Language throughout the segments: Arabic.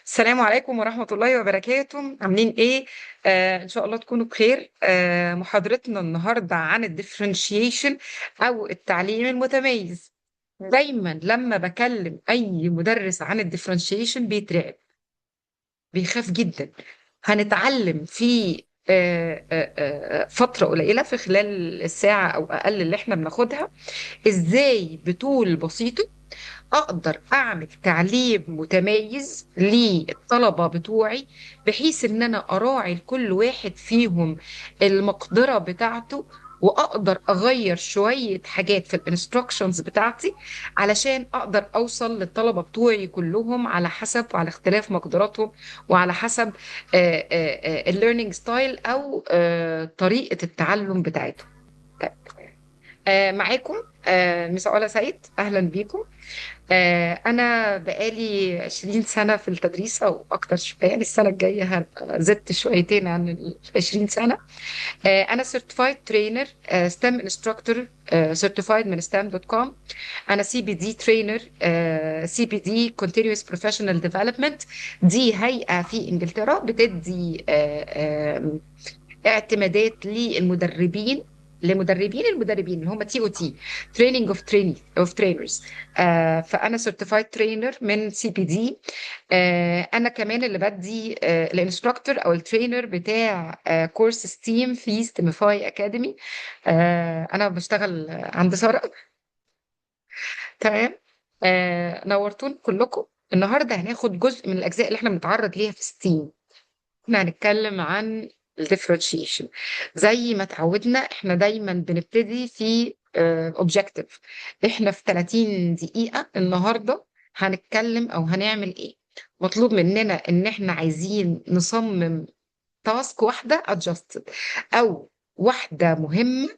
السلام عليكم ورحمة الله وبركاته، عاملين ايه؟ إن شاء الله تكونوا بخير. محاضرتنا النهاردة عن الديفرنشيشن أو التعليم المتميز. دايما لما بكلم أي مدرس عن الديفرنشيشن بيترعب، بيخاف جدا. هنتعلم في فترة قليلة، في خلال الساعة أو أقل اللي احنا بناخدها، ازاي بطول بسيطة اقدر اعمل تعليم متميز للطلبه بتوعي، بحيث ان انا اراعي لكل واحد فيهم المقدره بتاعته، واقدر اغير شويه حاجات في الانستراكشنز بتاعتي علشان اقدر اوصل للطلبه بتوعي كلهم على حسب وعلى اختلاف مقدراتهم، وعلى حسب الليرنينج ستايل او طريقه التعلم بتاعتهم. طيب، معاكم مس علا سيد، اهلا بيكم. أنا بقالي 20 سنة في التدريس أو أكتر شوية، يعني السنة الجاية هبقى زدت شويتين عن ال 20 سنة. أنا Certified Trainer، STEM Instructor، Certified من STEM.com. أنا CPD Trainer، CPD Continuous Professional Development. دي هيئة في إنجلترا بتدي اعتمادات للمدربين، المدربين اللي هم TOT، تريننج اوف ترينرز. فانا سيرتيفايد ترينر من CPD. انا كمان اللي بدي الانستراكتور او الترينر بتاع كورس ستيم في ستيميفاي اكاديمي. انا بشتغل عند ساره. تمام. نورتون كلكم. النهارده هناخد جزء من الاجزاء اللي احنا بنتعرض ليها في ستيم. احنا هنتكلم عن الديفرنشيشن. زي ما اتعودنا احنا دايما بنبتدي في اوبجكتيف. احنا في 30 دقيقة النهاردة هنتكلم او هنعمل ايه؟ مطلوب مننا ان احنا عايزين نصمم تاسك واحدة adjusted، او واحدة مهمة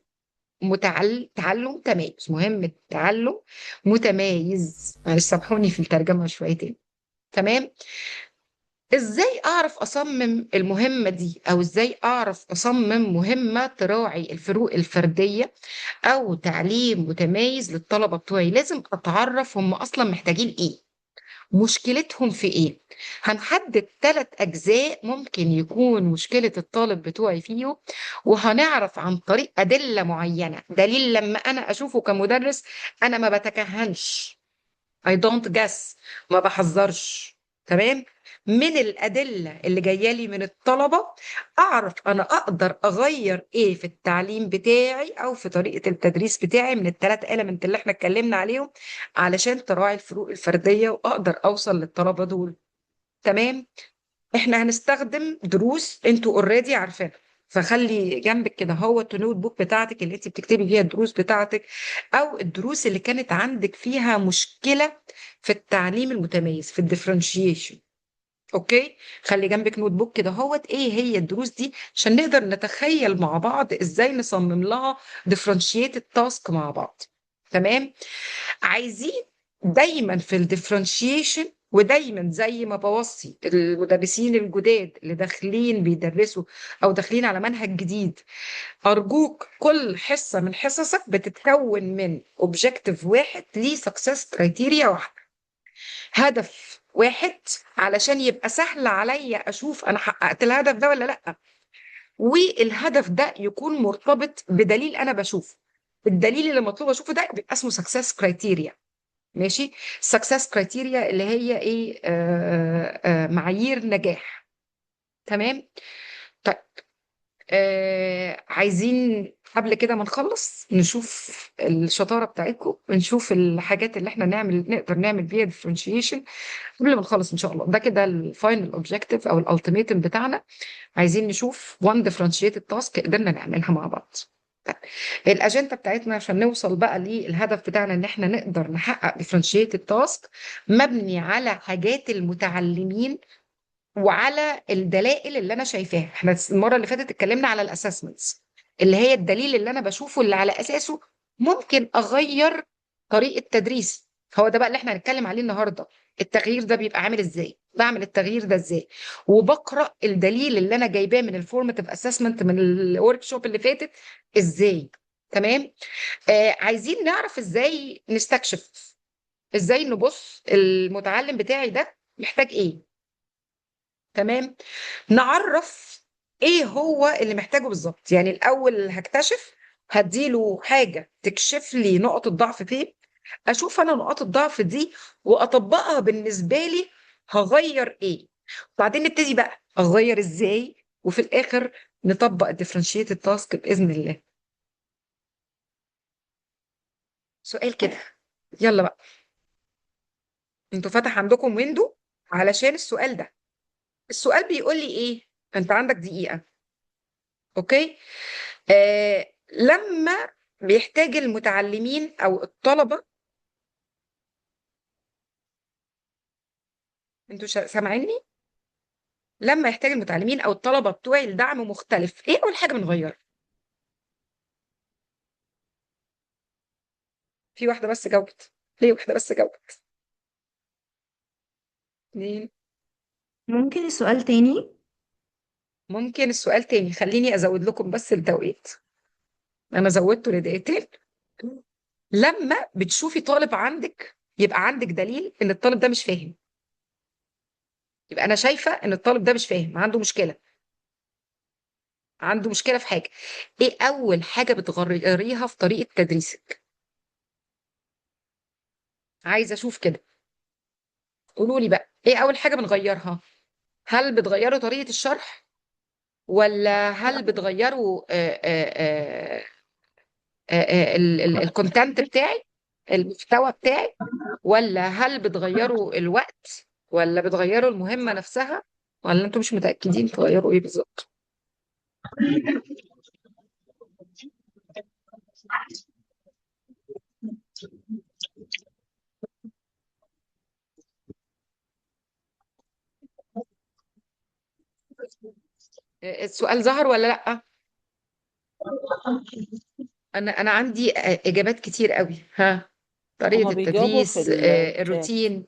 تعلم تميز، مهمة تعلم متميز. معلش سامحوني في الترجمة شويتين. تمام. ازاي اعرف اصمم المهمة دي، او ازاي اعرف اصمم مهمة تراعي الفروق الفردية او تعليم متميز للطلبة بتوعي؟ لازم اتعرف هم اصلا محتاجين ايه، مشكلتهم في ايه. هنحدد 3 اجزاء ممكن يكون مشكلة الطالب بتوعي فيه، وهنعرف عن طريق ادلة معينة. دليل لما انا اشوفه كمدرس انا ما بتكهنش، I don't guess، ما بحذرش. تمام. من الأدلة اللي جاية لي من الطلبة أعرف أنا أقدر أغير إيه في التعليم بتاعي أو في طريقة التدريس بتاعي من ال3 إيلمنت اللي إحنا اتكلمنا عليهم، علشان تراعي الفروق الفردية وأقدر أوصل للطلبة دول. تمام. إحنا هنستخدم دروس أنتوا أوريدي عارفينها، فخلي جنبك كده هو النوت بوك بتاعتك اللي انت بتكتبي فيها الدروس بتاعتك، او الدروس اللي كانت عندك فيها مشكله في التعليم المتميز، في الديفرنشيشن. اوكي. خلي جنبك نوت بوك كده هوت ايه هي الدروس دي، عشان نقدر نتخيل مع بعض ازاي نصمم لها ديفرنشيتد تاسك مع بعض. تمام. عايزين دايما في الديفرنشيشن، ودايما زي ما بوصي المدرسين الجداد اللي داخلين بيدرسوا او داخلين على منهج جديد، ارجوك كل حصه من حصصك بتتكون من اوبجكتيف واحد ليه سكسس كرايتيريا واحده، هدف واحد، علشان يبقى سهل عليا اشوف انا حققت الهدف ده ولا لا. والهدف ده يكون مرتبط بدليل انا بشوفه. الدليل اللي مطلوب اشوفه ده بيبقى اسمه سكسس كرايتيريا. ماشي. سكسس كرايتيريا اللي هي ايه؟ معايير نجاح. تمام. طيب، عايزين قبل كده ما نخلص نشوف الشطارة بتاعتكم، ونشوف الحاجات اللي احنا نقدر نعمل بيها differentiation قبل ما نخلص ان شاء الله. ده كده الفاينل اوبجيكتيف او الالتيميتم بتاعنا. عايزين نشوف one differentiated task قدرنا نعملها مع بعض. طيب، الاجنده بتاعتنا عشان نوصل بقى للهدف بتاعنا ان احنا نقدر نحقق differentiated task، مبني على حاجات المتعلمين وعلى الدلائل اللي انا شايفاها. احنا المره اللي فاتت اتكلمنا على الاسسمنتس، اللي هي الدليل اللي انا بشوفه اللي على اساسه ممكن اغير طريقه تدريس. هو ده بقى اللي احنا هنتكلم عليه النهارده. التغيير ده بيبقى عامل ازاي، بعمل التغيير ده ازاي، وبقرا الدليل اللي انا جايباه من الفورماتيف اسسمنت من الورك شوب اللي فاتت ازاي. تمام. عايزين نعرف ازاي نستكشف، ازاي نبص المتعلم بتاعي ده محتاج ايه. تمام. نعرف ايه هو اللي محتاجه بالظبط. يعني الاول هكتشف، هديله حاجه تكشف لي نقط الضعف فين، اشوف انا نقاط الضعف دي واطبقها بالنسبه لي، هغير ايه، وبعدين نبتدي بقى اغير ازاي، وفي الاخر نطبق الديفرنشيتد تاسك باذن الله. سؤال كده، يلا بقى، انتوا فتح عندكم ويندو علشان السؤال ده. السؤال بيقول لي ايه؟ انت عندك دقيقه، اوكي. لما بيحتاج المتعلمين او الطلبه، انتوا سامعيني؟ لما يحتاج المتعلمين او الطلبه بتوعي لدعم مختلف، ايه اول حاجه بنغيرها؟ في واحده بس جاوبت، ليه واحده بس جاوبت؟ اتنين. ممكن السؤال تاني؟ ممكن السؤال تاني، خليني ازود لكم بس التوقيت، انا زودته لدقيقتين. لما بتشوفي طالب عندك، يبقى عندك دليل ان الطالب ده مش فاهم، يبقى انا شايفه ان الطالب ده مش فاهم، عنده مشكله، عنده مشكله في حاجه. ايه اول حاجه بتغيريها في طريقه تدريسك؟ عايزه اشوف كده، قولوا لي بقى ايه اول حاجه بنغيرها. هل بتغيروا طريقه الشرح، ولا هل بتغيروا الكونتنت بتاعي، المحتوى بتاعي، ولا هل بتغيروا الوقت، ولا بتغيروا المهمه نفسها، ولا انتم مش متاكدين تغيروا ايه بالظبط؟ السؤال ظهر ولا لا؟ انا عندي اجابات كتير قوي. ها، طريقه هما بيجاوبوا في التدريس، الشات. الروتين،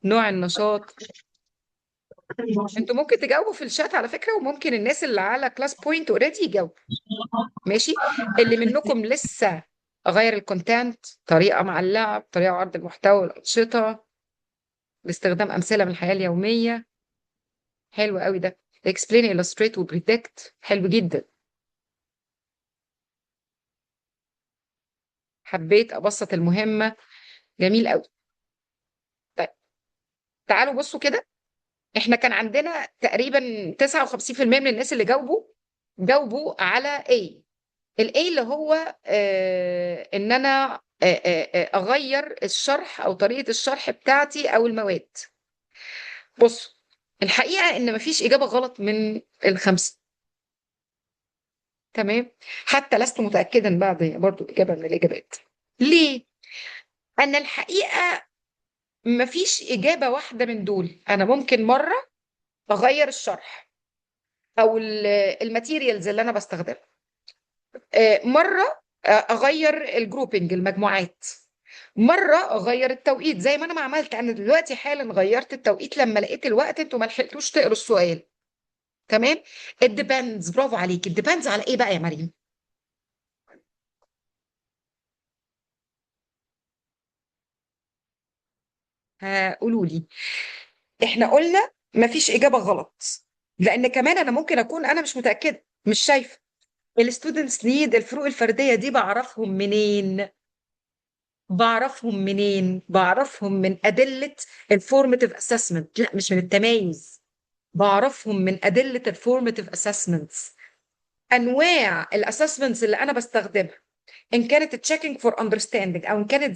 نوع النشاط. انتوا ممكن تجاوبوا في الشات على فكرة، وممكن الناس اللي على كلاس بوينت اوريدي يجاوبوا. ماشي. اللي منكم لسه، اغير الكونتنت، طريقة مع اللعب، طريقة عرض المحتوى والأنشطة، باستخدام أمثلة من الحياة اليومية. حلو قوي ده. explain, illustrate و predict، حلو جدا. حبيت أبسط المهمة، جميل قوي. طيب، تعالوا بصوا كده. احنا كان عندنا تقريبا 59% من الناس اللي جاوبوا على A. الاي اللي هو ان انا اغير الشرح او طريقه الشرح بتاعتي او المواد. بص، الحقيقه ان مفيش اجابه غلط من الخمسه. تمام. حتى لست متاكدا بعد برضو اجابه من الاجابات. ليه؟ ان الحقيقه مفيش اجابه واحده من دول. انا ممكن مره اغير الشرح او الماتيريالز اللي انا بستخدمها، مره اغير الجروبنج، المجموعات، مره اغير التوقيت زي ما انا ما عملت. انا دلوقتي حالا غيرت التوقيت لما لقيت الوقت انتوا ما لحقتوش تقروا السؤال. تمام. الديبندز، برافو عليك. الديبندز على ايه بقى يا مريم؟ قولوا لي. احنا قلنا ما فيش اجابه غلط، لان كمان انا ممكن اكون انا مش متاكده، مش شايفه. الستودنتس نيد، الفروق الفرديه دي بعرفهم منين؟ بعرفهم من ادله الفورماتيف اسسمنت، لا مش من التمايز. بعرفهم من ادله الفورماتيف اسسمنتس. انواع الاسسمنتس اللي انا بستخدمها، ان كانت تشيكينج فور اندرستاندينج، او ان كانت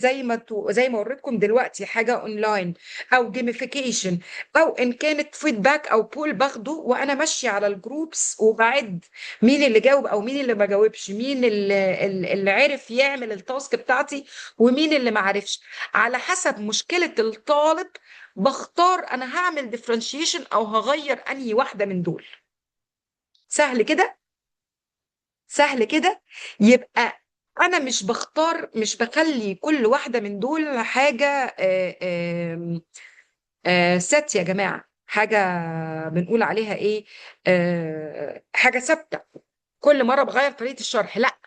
زي ما وريتكم دلوقتي حاجه اونلاين، او جيميفيكيشن، او ان كانت فيدباك او بول باخده وانا ماشيه على الجروبس وبعد مين اللي جاوب او مين اللي ما جاوبش، مين اللي عرف يعمل التاسك بتاعتي ومين اللي ما عرفش. على حسب مشكله الطالب بختار انا هعمل ديفرنشيشن او هغير انهي واحده من دول. سهل كده، سهل كده. يبقى انا مش بختار، مش بخلي كل واحده من دول حاجه ست يا جماعه، حاجه بنقول عليها ايه، حاجه ثابته كل مره بغير طريقه الشرح، لا.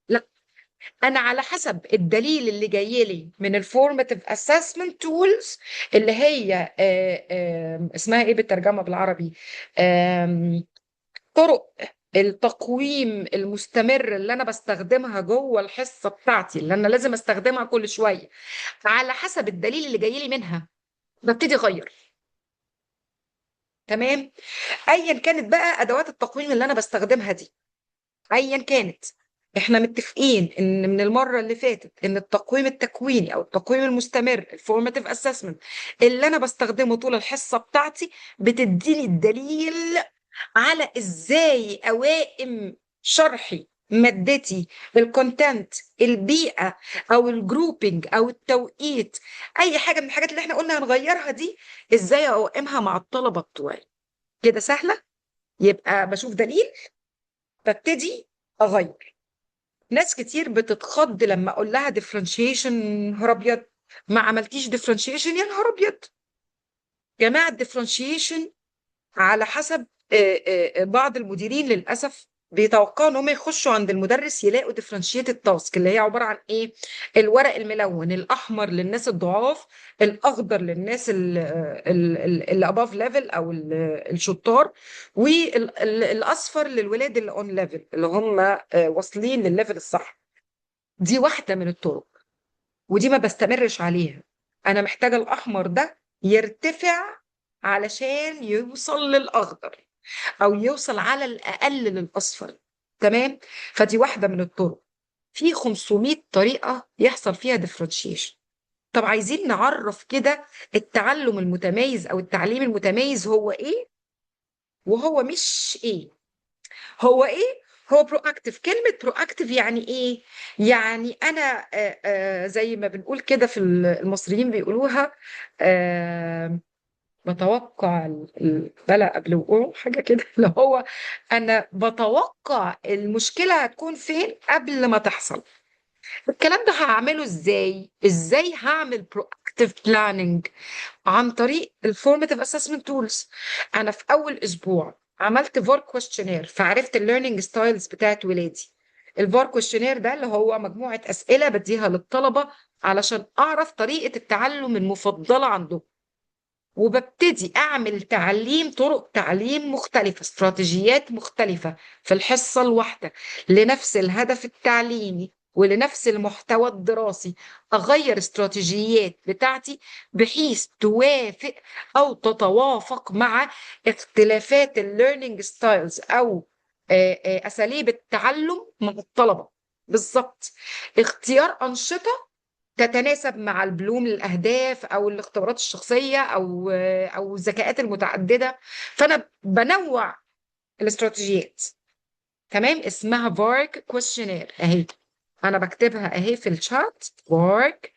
لا، انا على حسب الدليل اللي جاي لي من الفورماتيف اسسمنت تولز، اللي هي اسمها ايه بالترجمه بالعربي، طرق التقويم المستمر اللي انا بستخدمها جوه الحصه بتاعتي، اللي انا لازم استخدمها كل شويه. على حسب الدليل اللي جاي لي منها ببتدي اغير. تمام. ايا كانت بقى ادوات التقويم اللي انا بستخدمها دي، ايا كانت، احنا متفقين ان من المره اللي فاتت ان التقويم التكويني او التقويم المستمر الفورماتيف اسسمنت اللي انا بستخدمه طول الحصه بتاعتي بتديني الدليل على ازاي اوائم شرحي، مادتي، الكونتنت، البيئه او الجروبينج او التوقيت، اي حاجه من الحاجات اللي احنا قلنا هنغيرها دي، ازاي اوائمها مع الطلبه بتوعي. كده سهله. يبقى بشوف دليل، ببتدي اغير. ناس كتير بتتخض لما اقول لها ديفرنشيشن، نهار ابيض، ما عملتيش ديفرنشيشن يا نهار ابيض. جماعه الديفرنشيشن على حسب بعض المديرين للاسف بيتوقعوا ان هم يخشوا عند المدرس يلاقوا ديفرنشيتد تاسك، اللي هي عباره عن ايه؟ الورق الملون، الاحمر للناس الضعاف، الاخضر للناس اللي اباف ليفل او الشطار، والاصفر للولاد اللي اون ليفل اللي هم واصلين للليفل الصح. دي واحده من الطرق، ودي ما بستمرش عليها. انا محتاجه الاحمر ده يرتفع علشان يوصل للاخضر، او يوصل على الاقل للاصفر. تمام. فدي واحده من الطرق. في 500 طريقه يحصل فيها ديفرنشيشن. طب عايزين نعرف كده التعلم المتميز او التعليم المتميز هو ايه وهو مش ايه. هو ايه؟ هو برو اكتف. كلمه برو اكتف يعني ايه؟ يعني انا زي ما بنقول كده في المصريين بيقولوها، بتوقع البلاء قبل وقوعه، حاجة كده اللي هو أنا بتوقع المشكلة هتكون فين قبل ما تحصل. الكلام ده هعمله إزاي؟ إزاي هعمل proactive planning؟ عن طريق الفورماتيف اسسمنت تولز. أنا في أول أسبوع عملت فار كويستشنير، فعرفت الليرنينج ستايلز بتاعت ولادي. الفار كويستشنير ده اللي هو مجموعة أسئلة بديها للطلبة علشان أعرف طريقة التعلم المفضلة عندهم، وببتدي اعمل تعليم، طرق تعليم مختلفه، استراتيجيات مختلفه في الحصه الواحده لنفس الهدف التعليمي ولنفس المحتوى الدراسي. اغير استراتيجيات بتاعتي بحيث توافق او تتوافق مع اختلافات الليرنينج ستايلز او اساليب التعلم مع الطلبه. بالظبط. اختيار انشطه تتناسب مع البلوم للأهداف أو الاختبارات الشخصية أو الذكاءات المتعددة. فأنا بنوع الاستراتيجيات. تمام. اسمها فارك كويشنير أهي، أنا بكتبها أهي في الشات. فارك.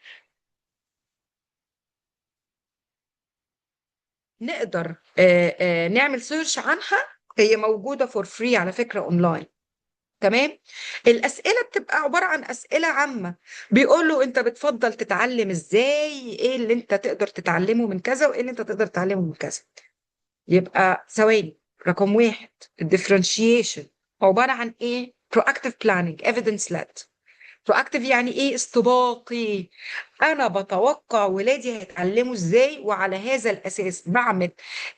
نقدر نعمل سيرش عنها، هي موجودة فور فري على فكرة أونلاين. تمام. الأسئلة بتبقى عبارة عن أسئلة عامة، بيقول له أنت بتفضل تتعلم إزاي، إيه اللي أنت تقدر تتعلمه من كذا وإيه اللي أنت تقدر تتعلمه من كذا. يبقى ثواني. رقم واحد، الديفرنشيشن عبارة عن إيه؟ proactive planning evidence led. proactive يعني إيه؟ استباقي. أنا بتوقع ولادي هيتعلموا إزاي، وعلى هذا الأساس بعمل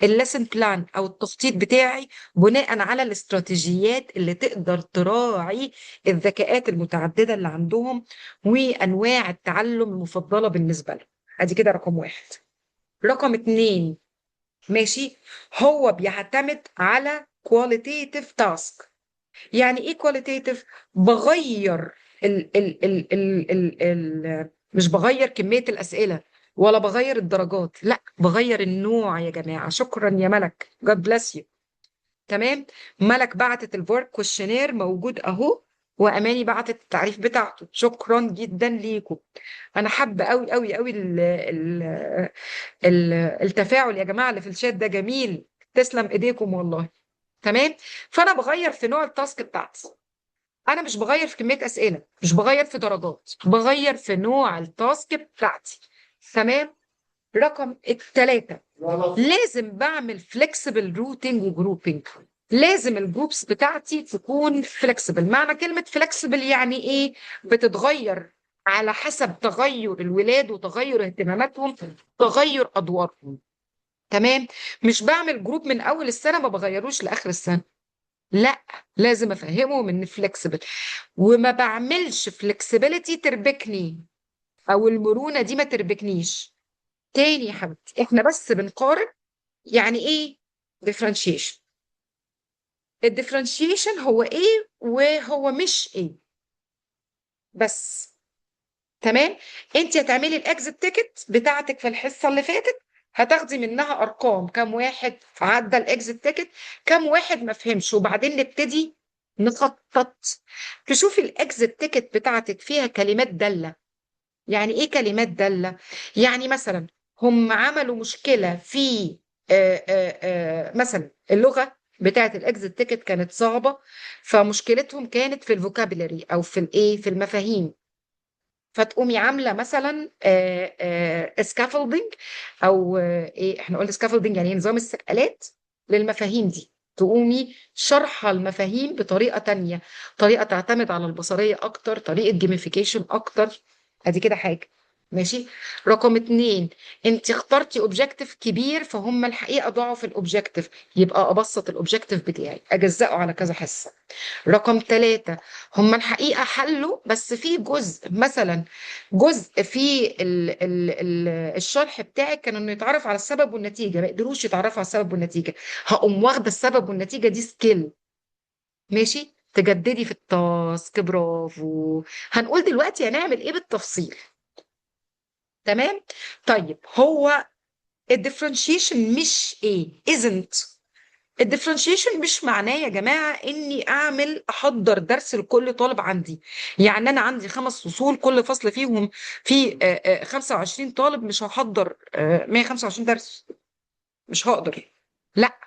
الليسن بلان أو التخطيط بتاعي بناء على الاستراتيجيات اللي تقدر تراعي الذكاءات المتعددة اللي عندهم وأنواع التعلم المفضلة بالنسبة لهم. أدي كده رقم واحد. رقم اتنين، ماشي، هو بيعتمد على qualitative task. يعني ايه كواليتيتيف؟ بغير مش بغير كمية الأسئلة ولا بغير الدرجات، لا بغير النوع يا جماعة. شكرا يا ملك. God bless you. تمام. ملك بعتت الفورك كويشنير موجود اهو، واماني بعتت التعريف بتاعته. شكرا جدا ليكم. انا حابه قوي قوي قوي التفاعل يا جماعه اللي في الشات ده جميل. تسلم ايديكم والله. تمام. فانا بغير في نوع التاسك بتاعتي. انا مش بغير في كميه اسئله، مش بغير في درجات، بغير في نوع التاسك بتاعتي. تمام. رقم الثلاثه، لازم بعمل فليكسبل روتينج وجروبينج. لازم الجروبس بتاعتي تكون فلكسبل. معنى كلمة فلكسبل يعني ايه؟ بتتغير على حسب تغير الولاد وتغير اهتماماتهم، تغير ادوارهم. تمام. مش بعمل جروب من اول السنة ما بغيروش لاخر السنة، لا، لازم افهمهم ان فلكسبل. وما بعملش فلكسبيليتي تربكني، او المرونة دي ما تربكنيش. تاني يا حبيبتي، احنا بس بنقارن. يعني ايه differentiation؟ الديفرنشيشن هو ايه وهو مش ايه بس. تمام. انت هتعملي الاكزit تيكت بتاعتك في الحصه اللي فاتت، هتاخدي منها ارقام كم واحد عدى الاكزit تيكت، كم واحد ما فهمش، وبعدين نبتدي نخطط. تشوفي الاكزit تيكت بتاعتك فيها كلمات داله. يعني ايه كلمات داله؟ يعني مثلا هم عملوا مشكله في مثلا اللغه بتاعت الاكزit تيكت كانت صعبه، فمشكلتهم كانت في الفوكابيلاري او في الايه، في المفاهيم. فتقومي عامله مثلا سكافولدنج، او ايه، احنا قلنا سكافولدنج يعني نظام السقالات للمفاهيم دي. تقومي شرحة المفاهيم بطريقة تانية، طريقة تعتمد على البصرية أكتر، طريقة جيميفيكيشن أكتر. أدي كده حاجة. ماشي. رقم اتنين، انت اخترتي اوبجيكتيف كبير فهم الحقيقة ضاعوا في الاوبجيكتيف، يبقى ابسط الاوبجيكتيف بتاعي اجزأه على كذا حصة. رقم ثلاثة، هم الحقيقة حلوا بس في جزء، مثلا جزء في ال الشرح بتاعك كان انه يتعرف على السبب والنتيجة، ما قدروش يتعرفوا على السبب والنتيجة. هقوم واخدة السبب والنتيجة دي سكيل. ماشي. تجددي في التاسك. برافو. هنقول دلوقتي هنعمل ايه بالتفصيل. تمام. طيب هو الديفرنشيشن مش ايه isn't. الديفرنشيشن مش معناه يا جماعة اني احضر درس لكل طالب عندي. يعني انا عندي 5 فصول، كل فصل فيهم في 25 طالب، مش هحضر 125 درس، مش هقدر. لا،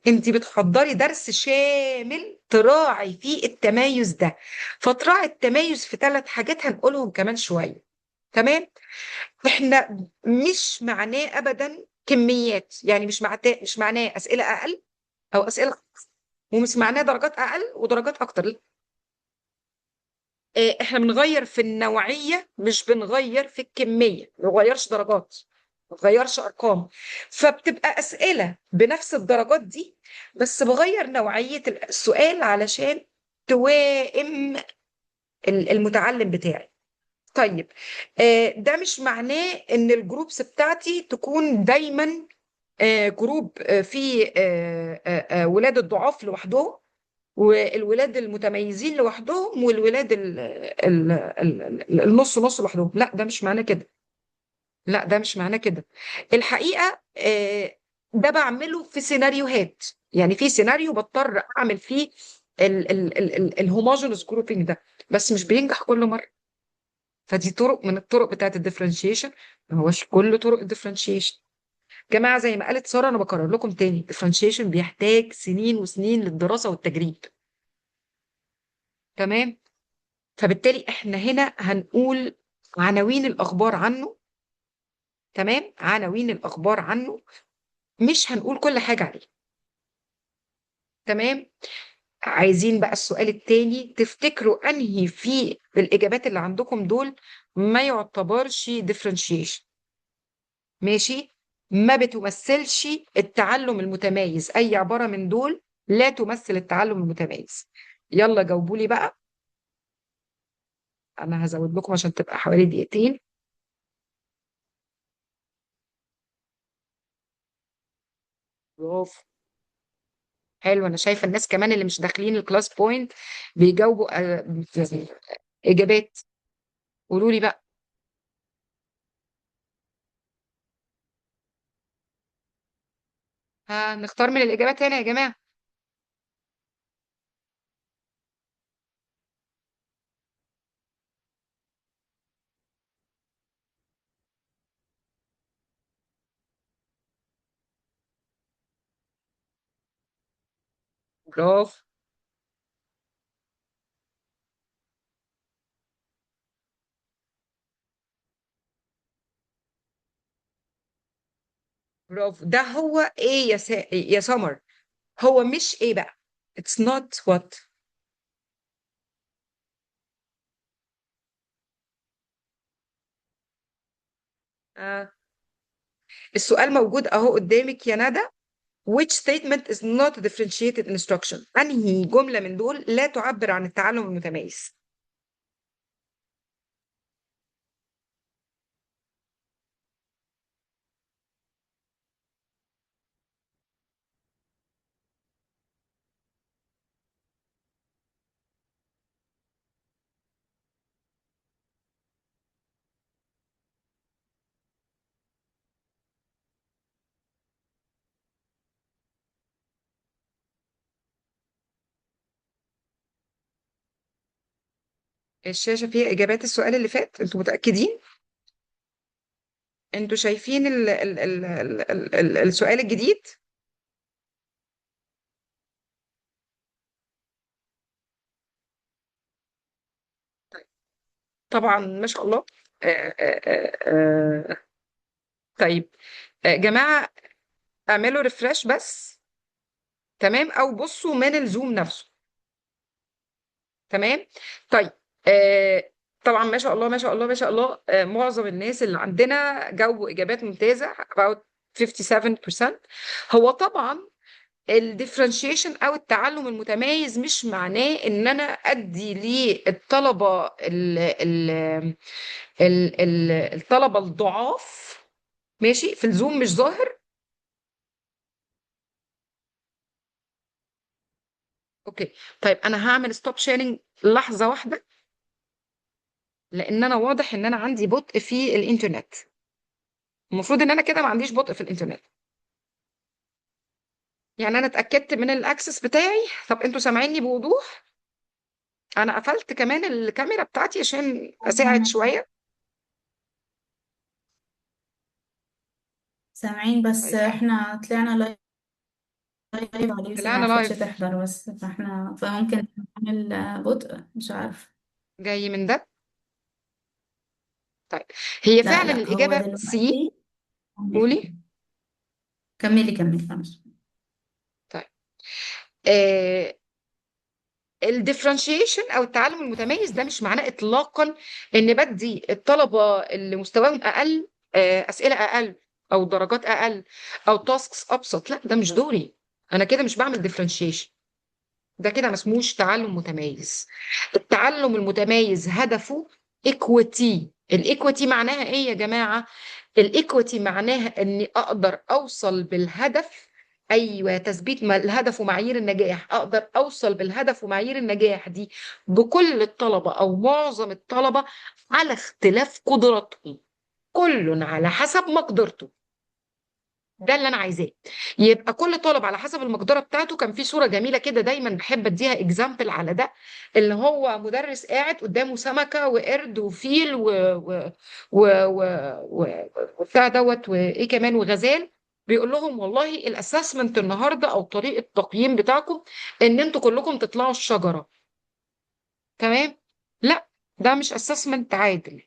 انت بتحضري درس شامل تراعي فيه التميز ده. فتراعي التميز في 3 حاجات هنقولهم كمان شوية. تمام. احنا مش معناه ابدا كميات، يعني مش معناه اسئلة اقل او اسئلة، ومش معناه درجات اقل ودرجات اكتر، لا. احنا بنغير في النوعيه مش بنغير في الكميه، ما بنغيرش درجات، ما بنغيرش ارقام. فبتبقى اسئله بنفس الدرجات دي، بس بغير نوعيه السؤال علشان توائم المتعلم بتاعي. طيب ده مش معناه ان الجروبس بتاعتي تكون دايما جروب فيه ولاد الضعاف لوحدهم، والولاد المتميزين لوحدهم، والولاد النص نص لوحدهم. لا، ده مش معناه كده. لا، ده مش معناه كده. الحقيقة ده بعمله في سيناريوهات. يعني في سيناريو بضطر اعمل فيه الهوموجينوس جروبينج ده، بس مش بينجح كل مرة. فدي طرق من الطرق بتاعت الديفرنشيشن، ما هوش كل طرق الديفرنشيشن. جماعة زي ما قالت سارة، أنا بكرر لكم تاني، الديفرنشيشن بيحتاج سنين وسنين للدراسة والتجريب. تمام. فبالتالي احنا هنا هنقول عناوين الأخبار عنه. تمام. عناوين الأخبار عنه، مش هنقول كل حاجة عليه. تمام. عايزين بقى السؤال التاني، تفتكروا أنهي في الإجابات اللي عندكم دول ما يعتبرش differentiation؟ ماشي. ما بتمثلش التعلم المتميز، أي عبارة من دول لا تمثل التعلم المتميز. يلا جاوبوا لي بقى. أنا هزود لكم عشان تبقى حوالي دقيقتين. برافو. حلو. انا شايفه الناس كمان اللي مش داخلين الكلاس بوينت بيجاوبوا اجابات. قولوا لي بقى. نختار من الاجابات هنا يا جماعه. برافو. برافو. ده هو ايه يا يا سمر؟ هو مش ايه بقى؟ it's not what. آه. السؤال موجود اهو قدامك يا ندى. which statement is not differentiated instruction؟ انهي جملة من دول لا تعبر عن التعلم المتميز؟ الشاشة فيها إجابات السؤال اللي فات، انتوا متأكدين؟ انتوا شايفين السؤال الجديد؟ طبعا ما شاء الله. آه، آه، طيب. جماعة، اعملوا ريفرش بس. تمام، او بصوا من الزوم نفسه. تمام. طيب. آه، طبعا ما شاء الله ما شاء الله ما شاء الله، معظم الناس اللي عندنا جاوبوا اجابات ممتازه about 57%. هو طبعا الديفرنشيشن او التعلم المتميز مش معناه ان انا ادي للطلبه الطلبه الضعاف. ماشي، في الزوم مش ظاهر. اوكي. طيب انا هعمل ستوب شيرنج لحظه واحده، لان انا واضح ان انا عندي بطء في الانترنت. المفروض ان انا كده ما عنديش بطء في الانترنت. يعني انا اتاكدت من الاكسس بتاعي. طب انتوا سامعيني بوضوح؟ انا قفلت كمان الكاميرا بتاعتي عشان اساعد شويه. سامعين، بس طيب احنا طلعنا لايف عليه بس ما طلعنا عرفتش لايف. تحضر، بس فممكن نعمل بطء، مش عارف. جاي من ده. طيب، هي لا فعلا لا، هو الاجابه سي. دلوقتي. قولي. كملي كملي خلاص. طيب. الديفرنشيشن او التعلم المتميز ده مش معناه اطلاقا ان بدي الطلبه اللي مستواهم اقل اسئله اقل، او درجات اقل، او تاسكس ابسط. لا، ده مش دوري. انا كده مش بعمل ديفرنشيشن. ده كده ما اسموش تعلم متميز. التعلم المتميز هدفه ايكويتي. الايكويتي معناها ايه يا جماعه؟ الايكويتي معناها اني اقدر اوصل بالهدف. ايوه، تثبيت الهدف ومعايير النجاح. اقدر اوصل بالهدف ومعايير النجاح دي بكل الطلبه او معظم الطلبه على اختلاف قدراتهم، كل على حسب مقدرته. ده اللي انا عايزاه. يبقى كل طالب على حسب المقدره بتاعته. كان في صوره جميله كده دايما بحب اديها اكزامبل على ده، اللي هو مدرس قاعد قدامه سمكه وقرد وفيل و... و... وبتاع دوت وايه كمان وغزال. بيقول لهم والله الاسسمنت النهارده او طريقه التقييم بتاعكم ان انتوا كلكم تطلعوا الشجره. تمام. لا، ده مش اسسمنت عادل.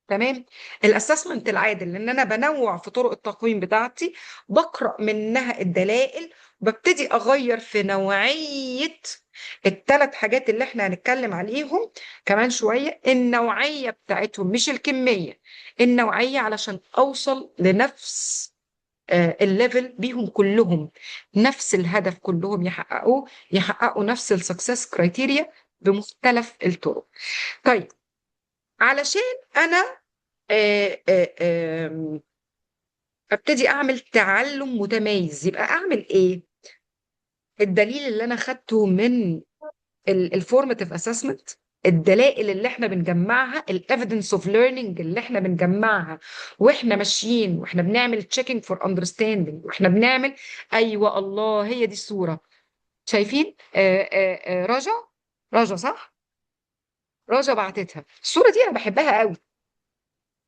تمام. الاسسمنت العادل ان انا بنوع في طرق التقويم بتاعتي، بقرا منها الدلائل، ببتدي اغير في نوعيه الثلاث حاجات اللي احنا هنتكلم عليهم كمان شويه. النوعيه بتاعتهم مش الكميه، النوعيه، علشان اوصل لنفس الليفل بيهم كلهم، نفس الهدف كلهم يحققوه، يحققوا نفس السكسس كرايتيريا بمختلف الطرق. طيب، علشان انا ابتدي اعمل تعلم متميز، يبقى اعمل ايه؟ الدليل اللي انا خدته من الفورماتيف اسسمنت، الدلائل اللي احنا بنجمعها، الايفيدنس اوف ليرنينج اللي احنا بنجمعها واحنا ماشيين واحنا بنعمل تشيكينج فور اندرستاندينج واحنا بنعمل. ايوه، الله، هي دي الصوره. شايفين؟ رجا. رجا صح. رجا بعتتها الصوره دي، انا بحبها قوي.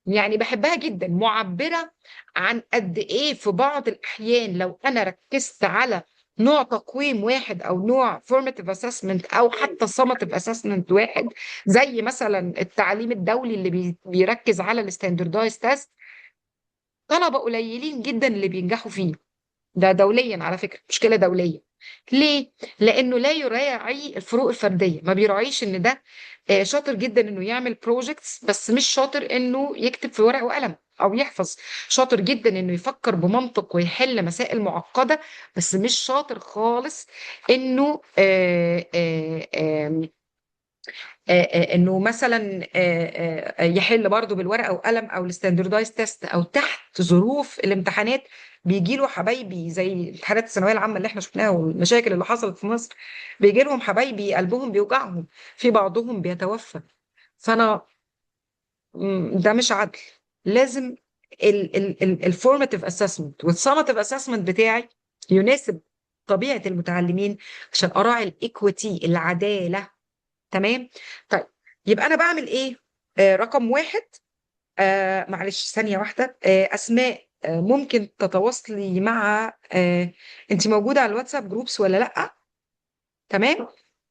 يعني بحبها جدا، معبرة عن قد ايه في بعض الأحيان لو أنا ركزت على نوع تقويم واحد أو نوع formative assessment أو حتى summative assessment واحد، زي مثلا التعليم الدولي اللي بيركز على الستاندردايز تيست، طلبة قليلين جدا اللي بينجحوا فيه. ده دوليا على فكرة، مشكلة دولية. ليه؟ لانه لا يراعي الفروق الفرديه، ما بيراعيش ان ده شاطر جدا انه يعمل بروجكتس بس مش شاطر انه يكتب في ورق وقلم او يحفظ، شاطر جدا انه يفكر بمنطق ويحل مسائل معقده بس مش شاطر خالص انه انه مثلا يحل برضه بالورقه وقلم او الستاندردايز تيست او تحت ظروف الامتحانات. بيجي له حبايبي زي امتحانات الثانويه العامه اللي احنا شفناها والمشاكل اللي حصلت في مصر، بيجي لهم حبايبي قلبهم بيوجعهم، في بعضهم بيتوفى. فانا ده مش عدل. لازم الفورماتيف اسسمنت والسماتيف اسسمنت بتاعي يناسب طبيعه المتعلمين عشان اراعي الايكويتي العداله. تمام. طيب يبقى انا بعمل ايه؟ رقم واحد، معلش ثانية واحدة، أسماء، ممكن تتواصلي مع أنت موجودة على الواتساب جروبس ولا لأ؟ تمام.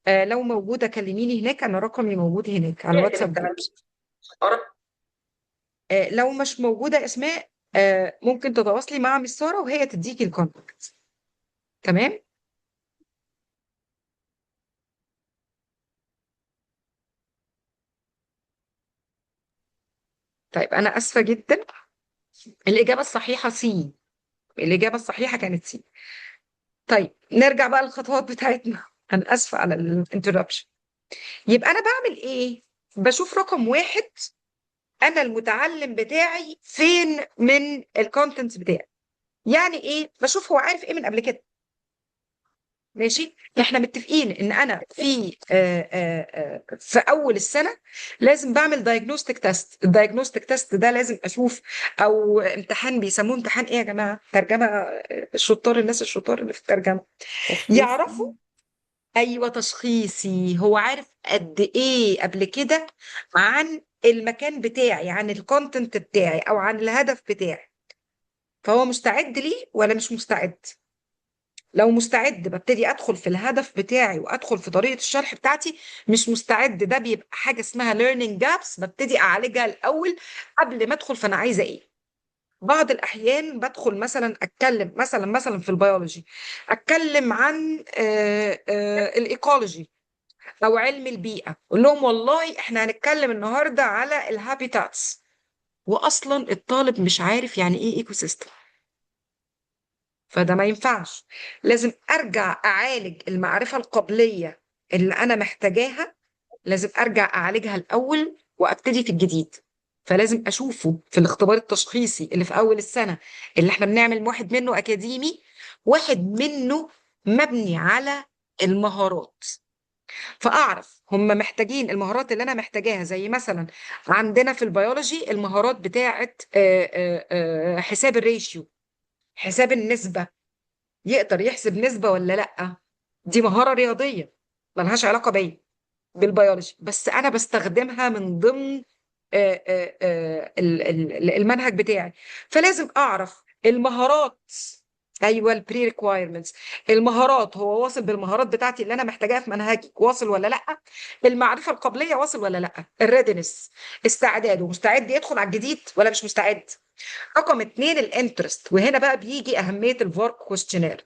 لو موجودة كلميني هناك، أنا رقمي موجود هناك على الواتساب جروبس. لو مش موجودة أسماء، ممكن تتواصلي مع مس سارة وهي تديكي الكونتاكت. تمام. طيب أنا آسفة جدا، الإجابة الصحيحة سي. الإجابة الصحيحة كانت سي. طيب نرجع بقى للخطوات بتاعتنا. انا اسفه على الانتربشن. يبقى انا بعمل ايه؟ بشوف رقم واحد، انا المتعلم بتاعي فين من الكونتنت بتاعي. يعني ايه؟ بشوف هو عارف ايه من قبل كده. ماشي، احنا متفقين ان انا في اول السنه لازم بعمل دايجنوستيك تيست. الدايجنوستيك تيست ده لازم اشوف، او امتحان بيسموه امتحان ايه يا جماعه؟ ترجمه، الشطار، الناس الشطار اللي في الترجمه تشخيص. يعرفوا. ايوه تشخيصي، هو عارف قد ايه قبل كده عن المكان بتاعي، عن الكونتنت بتاعي او عن الهدف بتاعي، فهو مستعد ليه ولا مش مستعد. لو مستعد ببتدي ادخل في الهدف بتاعي وادخل في طريقة الشرح بتاعتي. مش مستعد، ده بيبقى حاجة اسمها learning gaps، ببتدي اعالجها الاول قبل ما ادخل فانا عايزة ايه. بعض الاحيان بدخل مثلا اتكلم مثلا في البيولوجي، اتكلم عن الايكولوجي او علم البيئه، قول لهم والله احنا هنتكلم النهارده على الهابيتاتس، واصلا الطالب مش عارف يعني ايه ايكو سيستم. فده ما ينفعش. لازم ارجع اعالج المعرفه القبليه اللي انا محتاجاها، لازم ارجع اعالجها الاول وابتدي في الجديد. فلازم اشوفه في الاختبار التشخيصي اللي في اول السنه، اللي احنا بنعمل واحد منه اكاديمي، واحد منه مبني على المهارات. فاعرف هم محتاجين المهارات اللي انا محتاجاها، زي مثلا عندنا في البيولوجي المهارات بتاعه حساب الريشيو، حساب النسبه، يقدر يحسب نسبه ولا لا. دي مهاره رياضيه ملهاش علاقه بيا بالبيولوجي، بس انا بستخدمها من ضمن المنهج بتاعي. فلازم اعرف المهارات. ايوه البري ريكوايرمنتس، المهارات، هو واصل بالمهارات بتاعتي اللي انا محتاجاها في منهجي، واصل ولا لا. المعرفه القبليه واصل ولا لا. الريدنس، استعداده، مستعد يدخل على الجديد ولا مش مستعد. رقم اتنين الانترست، وهنا بقى بيجي اهميه الفارك كويستشنير.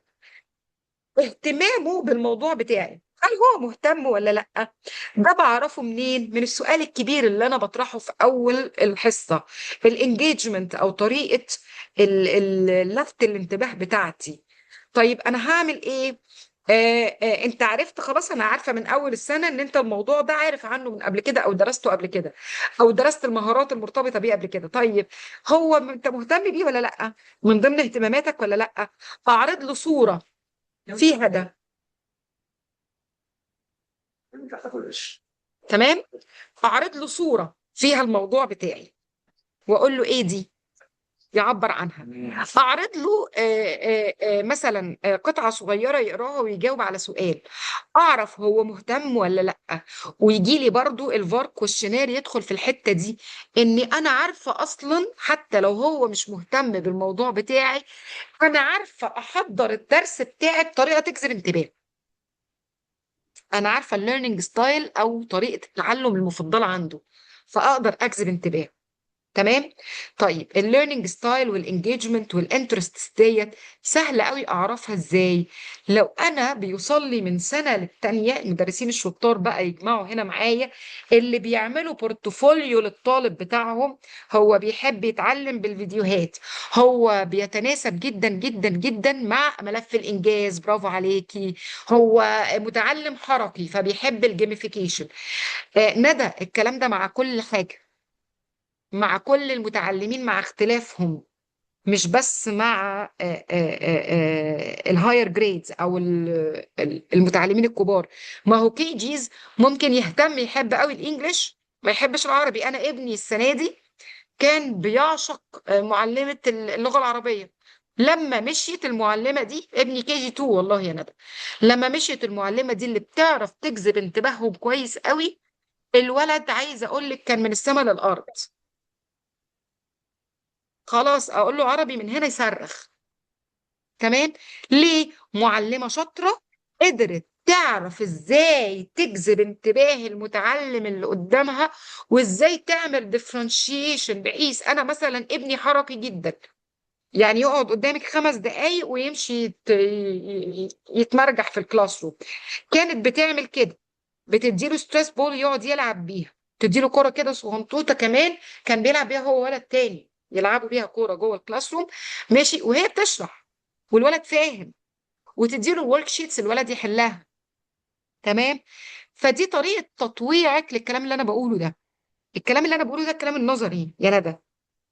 اهتمامه بالموضوع بتاعي، هل هو مهتم ولا لا. ده بعرفه منين؟ من السؤال الكبير اللي انا بطرحه في اول الحصه، الانجيجمنت او طريقه لفت الانتباه بتاعتي. طيب انا هعمل ايه؟ انت عرفت خلاص، انا عارفه من اول السنه ان انت الموضوع ده عارف عنه من قبل كده او درسته قبل كده او درست المهارات المرتبطه بيه قبل كده. طيب هو انت مهتم بيه ولا لا؟ من ضمن اهتماماتك ولا لا؟ اعرض له صوره فيها ده. تمام. اعرض له صوره فيها الموضوع بتاعي واقول له ايه دي، يعبر عنها. اعرض له مثلا قطعه صغيره يقراها ويجاوب على سؤال، اعرف هو مهتم ولا لا. ويجي لي برضو الفار كويشنير يدخل في الحته دي، اني انا عارفه اصلا حتى لو هو مش مهتم بالموضوع بتاعي، انا عارفه احضر الدرس بتاعي بطريقه تجذب انتباه. انا عارفه الليرنينج ستايل او طريقه التعلم المفضله عنده، فاقدر اجذب انتباه. تمام. طيب الليرنينج ستايل والانجيجمنت والانترست ديت سهل قوي اعرفها ازاي؟ لو انا بيوصل لي من سنه للتانيه، المدرسين الشطار بقى يجمعوا هنا معايا اللي بيعملوا بورتفوليو للطالب بتاعهم. هو بيحب يتعلم بالفيديوهات، هو بيتناسب جدا جدا جدا مع ملف الانجاز، برافو عليكي. هو متعلم حركي فبيحب الجيميفيكيشن. ندى الكلام ده مع كل حاجه، مع كل المتعلمين مع اختلافهم، مش بس مع الهاير جريدز او المتعلمين الكبار. ما هو كي جيز ممكن يهتم يحب قوي الانجليش، ما يحبش العربي. انا ابني السنه دي كان بيعشق معلمه اللغه العربيه. لما مشيت المعلمه دي، ابني كي جي 2 والله يا ندى، لما مشيت المعلمه دي اللي بتعرف تجذب انتباههم كويس قوي، الولد عايز اقول لك كان من السماء للارض. خلاص اقول له عربي من هنا يصرخ. تمام. ليه؟ معلمة شاطرة قدرت تعرف ازاي تجذب انتباه المتعلم اللي قدامها، وازاي تعمل ديفرنشيشن، بحيث انا مثلا ابني حركي جدا، يعني يقعد قدامك 5 دقايق ويمشي يتمرجح في الكلاس روم. كانت بتعمل كده، بتديله ستريس بول يقعد يلعب بيها، تديله كرة كده صغنطوطة كمان، كان بيلعب بيها هو ولد تاني، يلعبوا بيها كورة جوه الكلاس روم، ماشي، وهي بتشرح والولد فاهم، وتديله الورك شيتس الولد يحلها. تمام. فدي طريقة تطويعك للكلام اللي انا بقوله ده. الكلام اللي انا بقوله ده الكلام النظري يا ندى،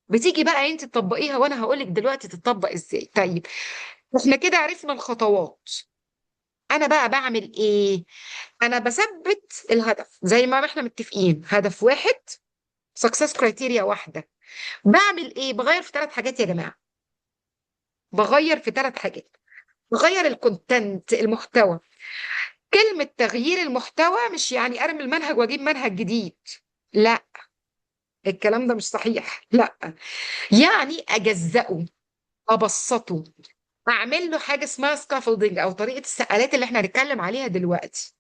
بتيجي بقى انت تطبقيها، وانا هقول لك دلوقتي تطبق ازاي. طيب احنا كده عرفنا الخطوات، انا بقى بعمل ايه؟ انا بثبت الهدف زي ما احنا متفقين، هدف واحد، سكسس كرايتيريا واحده. بعمل ايه؟ بغير في 3 حاجات يا جماعه، بغير في 3 حاجات. بغير الكونتنت، المحتوى. كلمه تغيير المحتوى مش يعني ارمي المنهج واجيب منهج جديد، لا، الكلام ده مش صحيح، لا. يعني اجزأه، ابسطه، اعمل له حاجه اسمها سكافولدنج او طريقه السقالات اللي احنا هنتكلم عليها دلوقتي.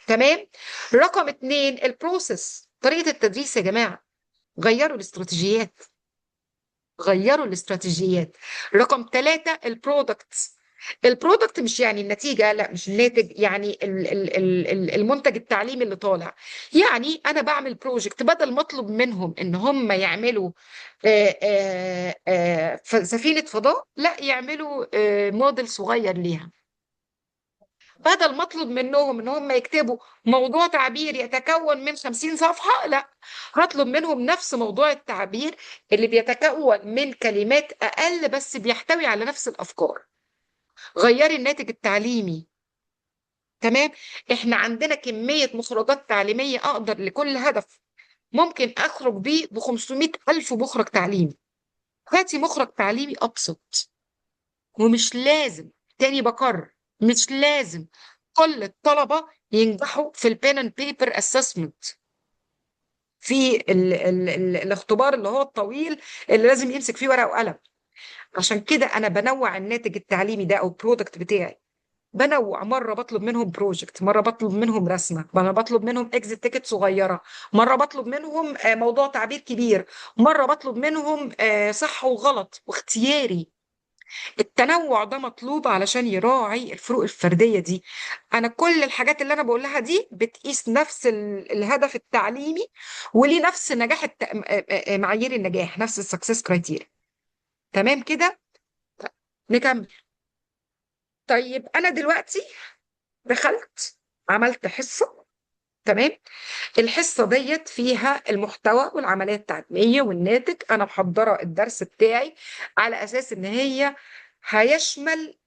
تمام. رقم 2 البروسيس، طريقه التدريس يا جماعه. غيروا الاستراتيجيات، غيروا الاستراتيجيات. رقم 3 البرودكت. البرودكت مش يعني النتيجة، لا مش الناتج، يعني المنتج التعليمي اللي طالع. يعني أنا بعمل بروجكت، بدل ما أطلب منهم إن هم يعملوا سفينة فضاء، لا يعملوا موديل صغير ليها. بدل ما اطلب منهم ان هم يكتبوا موضوع تعبير يتكون من 50 صفحة، لا، هطلب منهم نفس موضوع التعبير اللي بيتكون من كلمات اقل بس بيحتوي على نفس الافكار. غيري الناتج التعليمي. تمام. احنا عندنا كمية مخرجات تعليمية، اقدر لكل هدف ممكن اخرج بيه ب 500 الف مخرج تعليمي. هاتي مخرج تعليمي ابسط. ومش لازم، تاني بكرر، مش لازم كل الطلبة ينجحوا في البين اند بيبر اسسمنت، في ال الاختبار اللي هو الطويل اللي لازم يمسك فيه ورقة وقلم. عشان كده انا بنوع الناتج التعليمي ده او البرودكت بتاعي. بنوع، مرة بطلب منهم بروجكت، مرة بطلب منهم رسمة، مرة بطلب منهم اكزيت تيكت صغيرة، مرة بطلب منهم موضوع تعبير كبير، مرة بطلب منهم صح وغلط واختياري. التنوع ده مطلوب علشان يراعي الفروق الفردية دي. أنا كل الحاجات اللي أنا بقولها دي بتقيس نفس الهدف التعليمي، وليه نفس نجاح معايير النجاح، نفس السكسس كرايتيريا. تمام كده. نكمل. طيب أنا دلوقتي دخلت عملت حصة. تمام. الحصة ديت فيها المحتوى والعملية التعليمية والناتج. أنا محضرة الدرس بتاعي على أساس إن هي هيشمل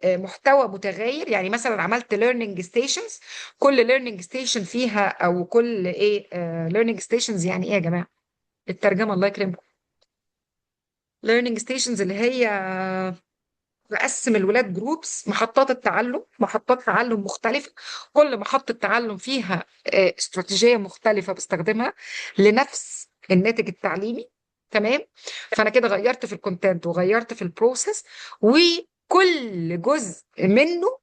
محتوى متغير. يعني مثلا عملت learning stations، كل learning station فيها أو كل إيه learning stations يعني إيه يا جماعة؟ الترجمة الله يكرمكم. learning stations اللي هي بقسم الولاد جروبس، محطات التعلم، محطات تعلم مختلفة. كل محطة تعلم فيها استراتيجية مختلفة بستخدمها لنفس الناتج التعليمي. تمام. فأنا كده غيرت في الكونتنت وغيرت في البروسيس، وكل جزء منه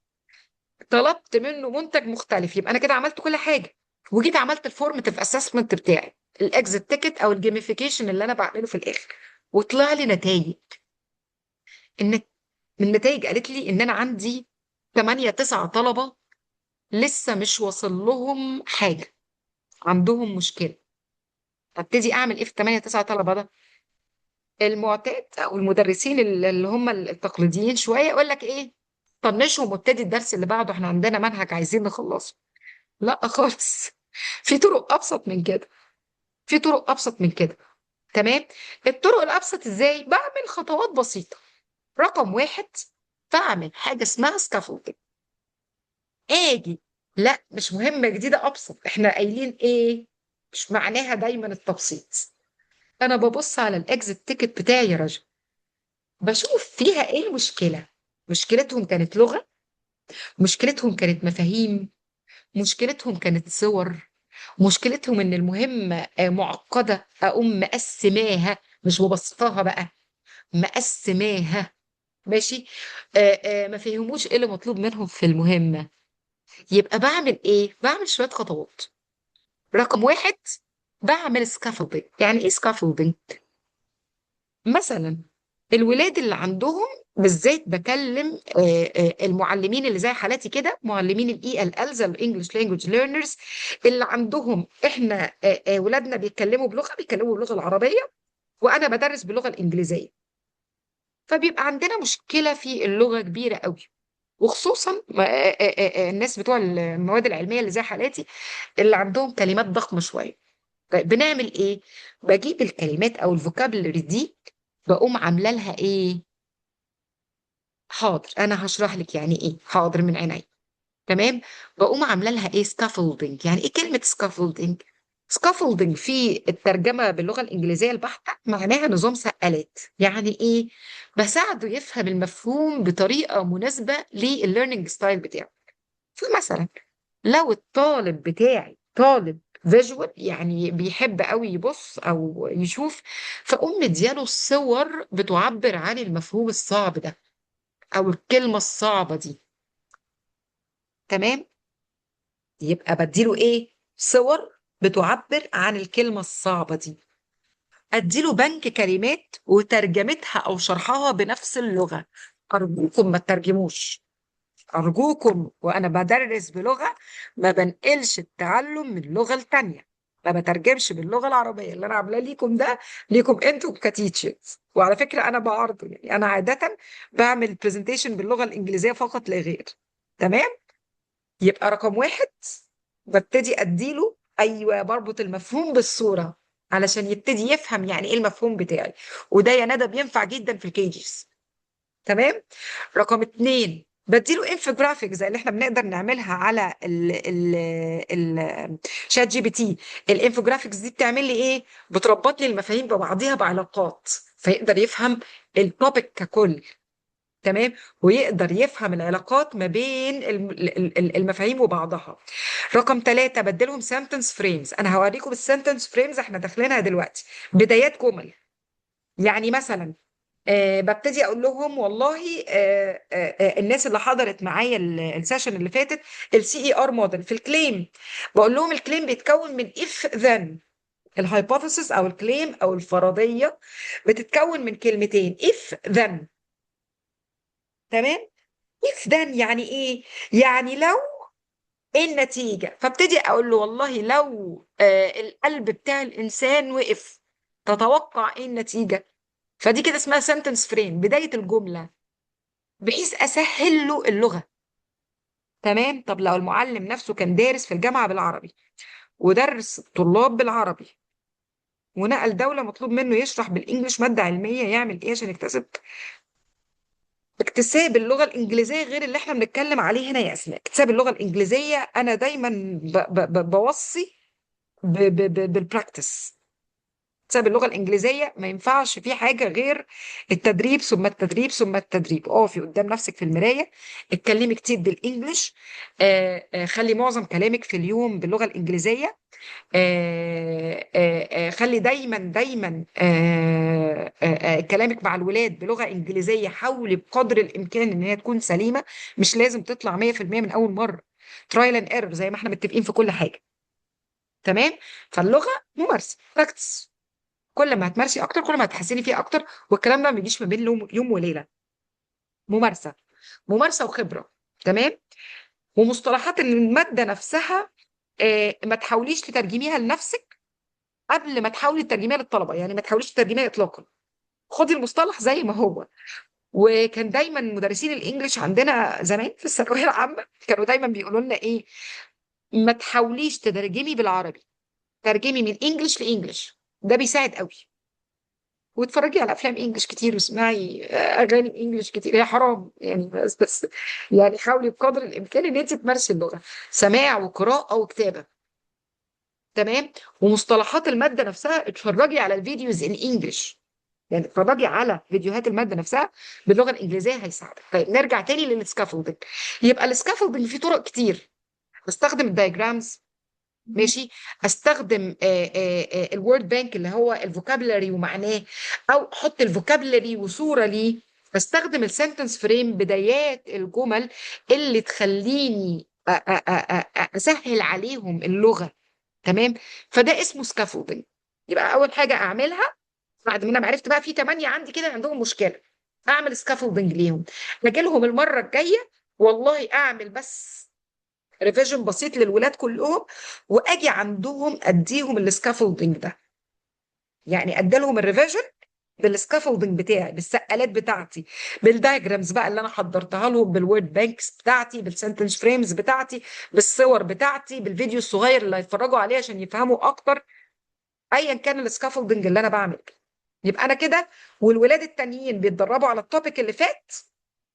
طلبت منه منتج مختلف. يبقى أنا كده عملت كل حاجة، وجيت عملت الفورماتيف اسسمنت بتاعي. الاكزit تيكت او الجيميفيكيشن اللي انا بعمله في الاخر، وطلع لي نتائج. ان من النتائج قالت لي ان انا عندي 8 9 طلبه لسه مش واصل لهم حاجه، عندهم مشكله. ابتدي اعمل ايه في 8 9 طلبه ده؟ المعتاد او المدرسين اللي هم التقليديين شويه يقول لك ايه، طنشهم وابتدي الدرس اللي بعده، احنا عندنا منهج عايزين نخلصه. لا خالص. في طرق ابسط من كده، في طرق ابسط من كده. تمام. الطرق الابسط ازاي؟ بعمل خطوات بسيطه. رقم واحد، بعمل حاجه اسمها سكافولدنج. اجي، لا مش مهمه جديده، ابسط، احنا قايلين ايه؟ مش معناها دايما التبسيط. انا ببص على الاكزit تيكت بتاعي يا رجل، بشوف فيها ايه المشكله. مشكلتهم كانت لغه، مشكلتهم كانت مفاهيم، مشكلتهم كانت صور، مشكلتهم ان المهمه معقده، اقوم مقسماها، مش مبسطاها بقى، مقسماها. ماشي. ما فهموش ايه اللي مطلوب منهم في المهمه. يبقى بعمل ايه؟ بعمل شويه خطوات. رقم واحد، بعمل سكافولدنج. يعني ايه سكافولدنج؟ مثلا الولاد اللي عندهم، بالذات بكلم المعلمين اللي زي حالاتي كده، معلمين الاي ال ال زي الانجلش لانجوج ليرنرز، اللي عندهم احنا ولادنا بيتكلموا بلغه، بيتكلموا باللغه العربيه، وانا بدرس باللغه الانجليزيه. فبيبقى عندنا مشكله في اللغه كبيره قوي، وخصوصا الناس بتوع المواد العلميه اللي زي حالاتي، اللي عندهم كلمات ضخمه شويه. طيب بنعمل ايه؟ بجيب الكلمات او الفوكابلري دي، بقوم عامله لها ايه؟ حاضر انا هشرح لك يعني ايه، حاضر من عيني. تمام. بقوم عامله لها ايه؟ سكافولدنج. يعني ايه كلمه سكافولدنج؟ سكافولدنج في الترجمه باللغه الانجليزيه البحته معناها نظام سقالات. يعني ايه؟ بساعده يفهم المفهوم بطريقه مناسبه للليرنينج ستايل بتاعه. فمثلا لو الطالب بتاعي طالب فيجوال، يعني بيحب قوي يبص او يشوف، فاقوم مدياله الصور بتعبر عن المفهوم الصعب ده او الكلمه الصعبه دي. تمام. يبقى بديله ايه؟ صور بتعبر عن الكلمه الصعبه دي. اديله بنك كلمات وترجمتها او شرحها بنفس اللغه. ارجوكم ما تترجموش، أرجوكم وأنا بدرس بلغة ما بنقلش التعلم من لغة لتانية، ما بترجمش باللغة العربية اللي أنا عاملاه ليكم ده ليكم أنتوا كتيتشرز. وعلى فكرة أنا بعرضه، يعني أنا عادة بعمل برزنتيشن باللغة الإنجليزية فقط لا غير. تمام. يبقى رقم واحد، ببتدي أديله، أيوه بربط المفهوم بالصورة علشان يبتدي يفهم يعني إيه المفهوم بتاعي. وده يا ندى بينفع جدا في الكيجز. تمام. رقم اتنين، بديله انفوجرافيك زي اللي احنا بنقدر نعملها على ال شات جي بي تي. الانفوجرافيكس دي بتعمل لي ايه؟ بتربط لي المفاهيم ببعضيها بعلاقات، فيقدر يفهم التوبيك ككل. تمام. ويقدر يفهم العلاقات ما بين المفاهيم وبعضها. رقم ثلاثة، بديلهم سنتنس فريمز. انا هوريكم السنتنس فريمز احنا داخلينها دلوقتي، بدايات جمل. يعني مثلا ببتدي اقول لهم والله الناس اللي حضرت معايا السيشن اللي فاتت، السي اي ار موديل في الكليم، بقول لهم الكليم بيتكون من اف ذن. الهايبوثيسيس او الكليم او الفرضيه بتتكون من كلمتين، اف ذن. تمام. اف ذن يعني ايه؟ يعني لو، ايه النتيجه؟ فابتدي اقول له والله لو القلب بتاع الانسان وقف، تتوقع ايه النتيجه؟ فدي كده اسمها سنتنس فريم، بدايه الجمله، بحيث اسهل له اللغه. تمام. طب لو المعلم نفسه كان دارس في الجامعه بالعربي، ودرس الطلاب بالعربي، ونقل دوله مطلوب منه يشرح بالانجلش ماده علميه، يعمل ايه عشان يكتسب اكتساب اللغه الانجليزيه غير اللي احنا بنتكلم عليه هنا يا اسماء؟ اكتساب اللغه الانجليزيه انا دايما بوصي بالبراكتس. اكتساب اللغه الانجليزيه ما ينفعش فيه حاجه غير التدريب ثم التدريب ثم التدريب. اقفي قدام نفسك في المرايه، اتكلمي كتير بالانجلش، خلي معظم كلامك في اليوم باللغه الانجليزيه، خلي دايما دايما كلامك مع الولاد بلغه انجليزيه، حاولي بقدر الامكان ان هي تكون سليمه. مش لازم تطلع 100% من اول مره، ترايل اند ايرور زي ما احنا متفقين في كل حاجه. تمام. فاللغه ممارسه، براكتس. كل ما هتمارسي اكتر كل ما هتحسني فيها اكتر، والكلام ده ما بيجيش ما بين يوم وليله. ممارسه، ممارسه وخبره. تمام. ومصطلحات الماده نفسها، ما تحاوليش تترجميها لنفسك قبل ما تحاولي تترجميها للطلبه، يعني ما تحاوليش تترجميها اطلاقا. خدي المصطلح زي ما هو. وكان دايما مدرسين الانجليش عندنا زمان في الثانويه العامه كانوا دايما بيقولوا لنا ايه: ما تحاوليش تترجمي بالعربي، ترجمي من انجليش لانجليش، ده بيساعد قوي. واتفرجي على افلام انجليش كتير، واسمعي اغاني انجليش كتير، هي حرام يعني، بس يعني حاولي بقدر الامكان ان انت تمارسي اللغه، سماع وقراءه وكتابه. تمام. ومصطلحات الماده نفسها اتفرجي على الفيديوز ان انجليش، يعني اتفرجي على فيديوهات الماده نفسها باللغه الانجليزيه هيساعدك. طيب نرجع تاني للسكافولدنج. يبقى السكافولدنج فيه طرق كتير. بستخدم الدايجرامز، ماشي. استخدم الوورد بانك اللي هو الفوكابلري ومعناه، او احط الفوكابلري وصوره ليه. استخدم السنتنس فريم، بدايات الجمل اللي تخليني اسهل عليهم اللغه. تمام. فده اسمه سكافولدنج. يبقى اول حاجه اعملها بعد ما انا عرفت بقى في 8 عندي كده عندهم مشكله، اعمل سكافولدنج ليهم. اجي لهم المره الجايه والله اعمل بس ريفيجن بسيط للولاد كلهم، واجي عندهم اديهم السكافولدنج ده. يعني ادي لهم الريفيجن بالسكافولدنج بتاعي، بالسقالات بتاعتي، بالدايجرامز بقى اللي انا حضرتها لهم، بالوورد بانكس بتاعتي، بالسنتنس فريمز بتاعتي، بالصور بتاعتي، بالفيديو الصغير اللي هيتفرجوا عليه عشان يفهموا اكتر، ايا كان السكافولدنج اللي انا بعمل بيه. يبقى انا كده والولاد التانيين بيتدربوا على التوبيك اللي فات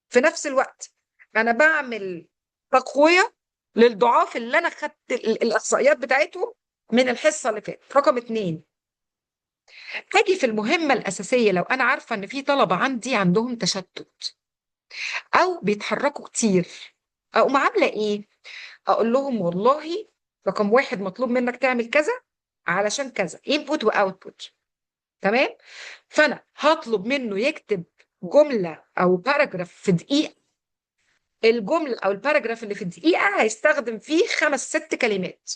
في نفس الوقت. انا بعمل تقوية للضعاف اللي انا خدت الاحصائيات بتاعتهم من الحصة اللي فاتت. رقم اتنين، هاجي في المهمة الأساسية لو أنا عارفة إن في طلبة عندي عندهم تشتت أو بيتحركوا كتير، أقوم عاملة إيه؟ أقول لهم والله رقم واحد مطلوب منك تعمل كذا علشان كذا، input و output. تمام. فأنا هطلب منه يكتب جملة أو باراجراف في دقيقة. الجملة أو الباراجراف اللي في الدقيقة هيستخدم فيه 5 6 كلمات.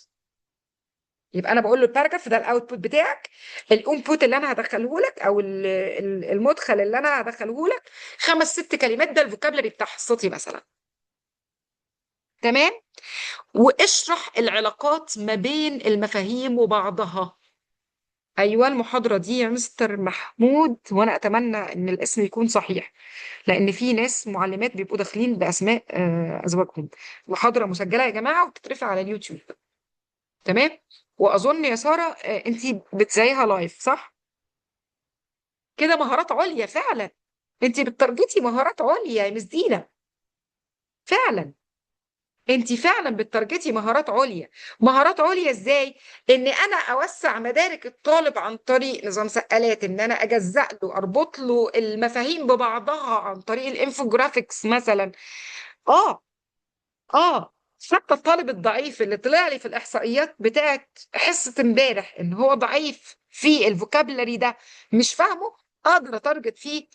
يبقى أنا بقول له الباراجراف ده الأوتبوت بتاعك، الانبوت اللي أنا هدخله لك أو المدخل اللي أنا هدخله لك 5 6 كلمات، ده الفوكابلري بتاع حصتي مثلا. تمام. واشرح العلاقات ما بين المفاهيم وبعضها. أيوة المحاضرة دي يا مستر محمود، وأنا أتمنى إن الاسم يكون صحيح، لأن في ناس معلمات بيبقوا داخلين بأسماء أزواجهم. محاضرة مسجلة يا جماعة وبتترفع على اليوتيوب. تمام. وأظن يا سارة أنت بتزايها لايف صح؟ كده مهارات عليا فعلا. أنت بتترجتي مهارات عليا يا مس دينا. فعلا انت فعلا بتارجتي مهارات عليا. مهارات عليا ازاي؟ ان انا اوسع مدارك الطالب عن طريق نظام سقالات، ان انا اجزأ له اربط له المفاهيم ببعضها عن طريق الانفوجرافيكس مثلا. اه. اه. حتى الطالب الضعيف اللي طلع لي في الاحصائيات بتاعت حصه امبارح ان هو ضعيف في الفوكابلري ده، مش فاهمه، اقدر اتارجت فيه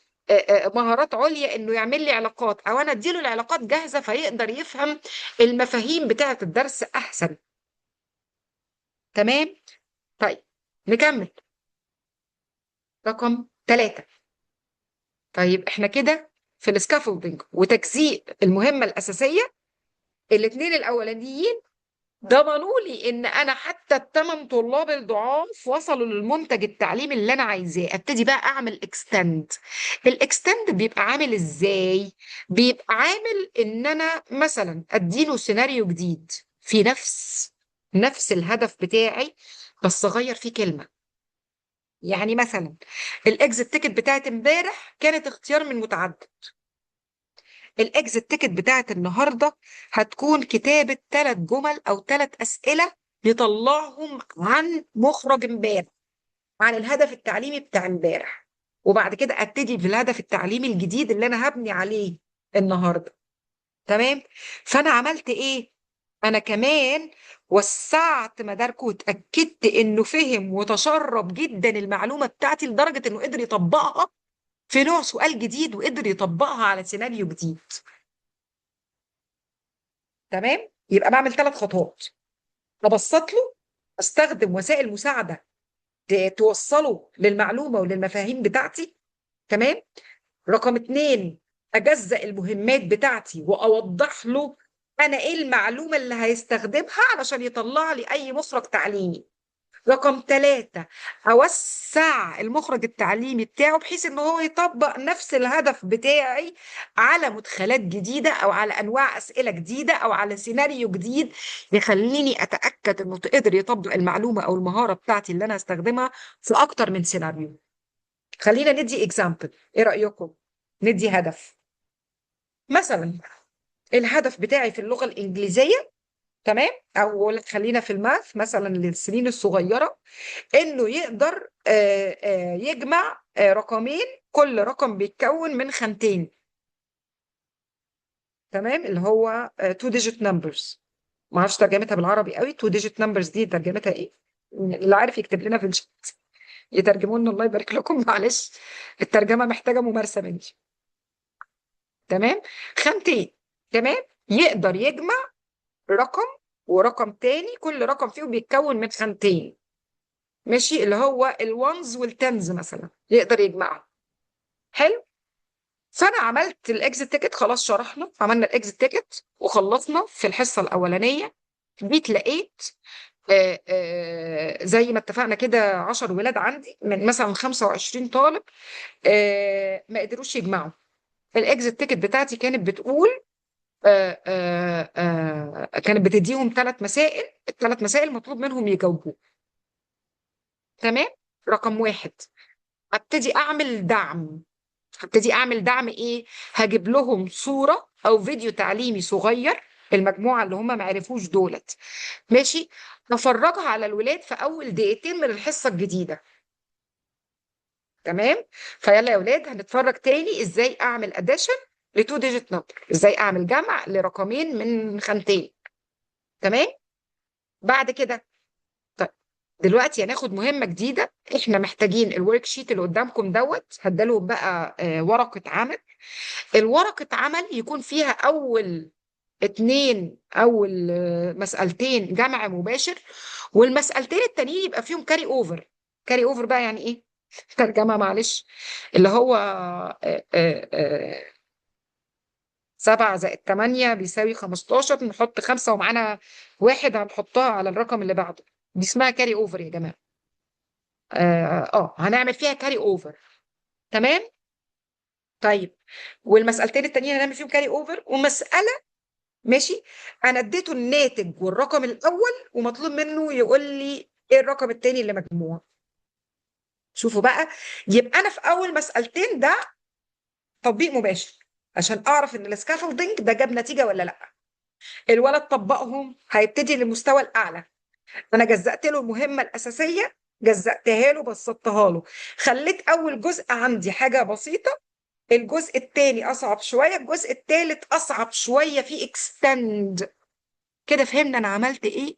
مهارات عليا، انه يعمل لي علاقات او انا اديله العلاقات جاهزه فيقدر يفهم المفاهيم بتاعت الدرس احسن. تمام. طيب نكمل. رقم 3. طيب احنا كده في السكافولدنج وتجزيء المهمه الاساسيه، الاثنين الاولانيين ضمنوا لي ان انا حتى ال8 طلاب الضعاف وصلوا للمنتج التعليمي اللي انا عايزاه. ابتدي بقى اعمل اكستند. الاكستند بيبقى عامل ازاي؟ بيبقى عامل ان انا مثلا اديله سيناريو جديد في نفس الهدف بتاعي، بس اغير فيه كلمة. يعني مثلا الاكزit تيكت بتاعت امبارح كانت اختيار من متعدد، الاكزit تيكت بتاعت النهارده هتكون كتابة 3 جمل او 3 اسئلة يطلعهم عن مخرج امبارح، عن الهدف التعليمي بتاع امبارح، وبعد كده ابتدي في الهدف التعليمي الجديد اللي انا هبني عليه النهارده. تمام. فانا عملت ايه؟ انا كمان وسعت مداركه واتاكدت انه فهم وتشرب جدا المعلومه بتاعتي لدرجه انه قدر يطبقها في نوع سؤال جديد، وقدر يطبقها على سيناريو جديد. تمام. يبقى بعمل 3 خطوات: ابسط له، استخدم وسائل مساعده توصله للمعلومه وللمفاهيم بتاعتي. تمام. رقم اتنين، اجزأ المهمات بتاعتي واوضح له انا ايه المعلومه اللي هيستخدمها علشان يطلع لي اي مخرج تعليمي. رقم ثلاثة، أوسع المخرج التعليمي بتاعه بحيث إن هو يطبق نفس الهدف بتاعي على مدخلات جديدة أو على أنواع أسئلة جديدة أو على سيناريو جديد، يخليني أتأكد إنه قدر يطبق المعلومة أو المهارة بتاعتي اللي أنا هستخدمها في أكتر من سيناريو. خلينا ندي إكزامبل، إيه رأيكم؟ ندي هدف. مثلا الهدف بتاعي في اللغة الإنجليزية، تمام، او خلينا في الماث مثلا للسنين الصغيره، انه يقدر يجمع رقمين، كل رقم بيتكون من خانتين. تمام، اللي هو تو ديجيت نمبرز. ما اعرفش ترجمتها بالعربي قوي. تو ديجيت نمبرز دي ترجمتها ايه؟ اللي عارف يكتب لنا في الشات يترجموا لنا، الله يبارك لكم. معلش، الترجمه محتاجه ممارسه مني. تمام، خانتين. تمام، يقدر يجمع رقم ورقم تاني، كل رقم فيهم بيتكون من خانتين. ماشي، اللي هو الوانز والتنز مثلا يقدر يجمعهم. حلو. فانا عملت الاكزit تيكت، خلاص شرحنا عملنا الاكزit تيكت وخلصنا في الحصه الاولانيه. جيت لقيت زي ما اتفقنا كده 10 ولاد عندي من مثلا 25 طالب ما قدروش يجمعوا. الاكزit تيكت بتاعتي كانت بتقول كانت بتديهم 3 مسائل، ال3 مسائل مطلوب منهم يجاوبوا. تمام. رقم واحد، هبتدي اعمل دعم ايه؟ هجيب لهم صورة او فيديو تعليمي صغير، المجموعة اللي هم ما عرفوش دولت. ماشي، هفرجها على الولاد في اول دقيقتين من الحصة الجديدة. تمام. فيلا يا ولاد هنتفرج تاني ازاي اعمل اديشن لتو ديجيت نمبر، ازاي اعمل جمع لرقمين من خانتين. تمام. بعد كده، طيب، دلوقتي هناخد مهمة جديدة. احنا محتاجين الورك شيت اللي قدامكم دوت، هدالهم بقى ورقة عمل. الورقة عمل يكون فيها أول مسألتين جمع مباشر، والمسألتين التانيين يبقى فيهم كاري أوفر. كاري أوفر بقى يعني إيه؟ ترجمة معلش. اللي هو 7 زائد 8 بيساوي 15، نحط 5 ومعانا واحد هنحطها على الرقم اللي بعده. دي اسمها كاري أوفر يا جماعة. هنعمل فيها كاري أوفر. تمام؟ طيب، والمسألتين التانيين هنعمل فيهم كاري أوفر، ومسألة ماشي انا اديته الناتج والرقم الاول ومطلوب منه يقول لي ايه الرقم التاني اللي مجموع. شوفوا بقى، يبقى انا في اول مسألتين ده تطبيق مباشر عشان اعرف ان السكافولدنج ده جاب نتيجة ولا لا. الولد طبقهم، هيبتدي للمستوى الاعلى. انا جزأت له المهمة الاساسية، جزأتها له، بسطتها له، خليت اول جزء عندي حاجة بسيطة، الجزء الثاني اصعب شوية، الجزء الثالث اصعب شوية في اكستند. كده فهمنا انا عملت ايه؟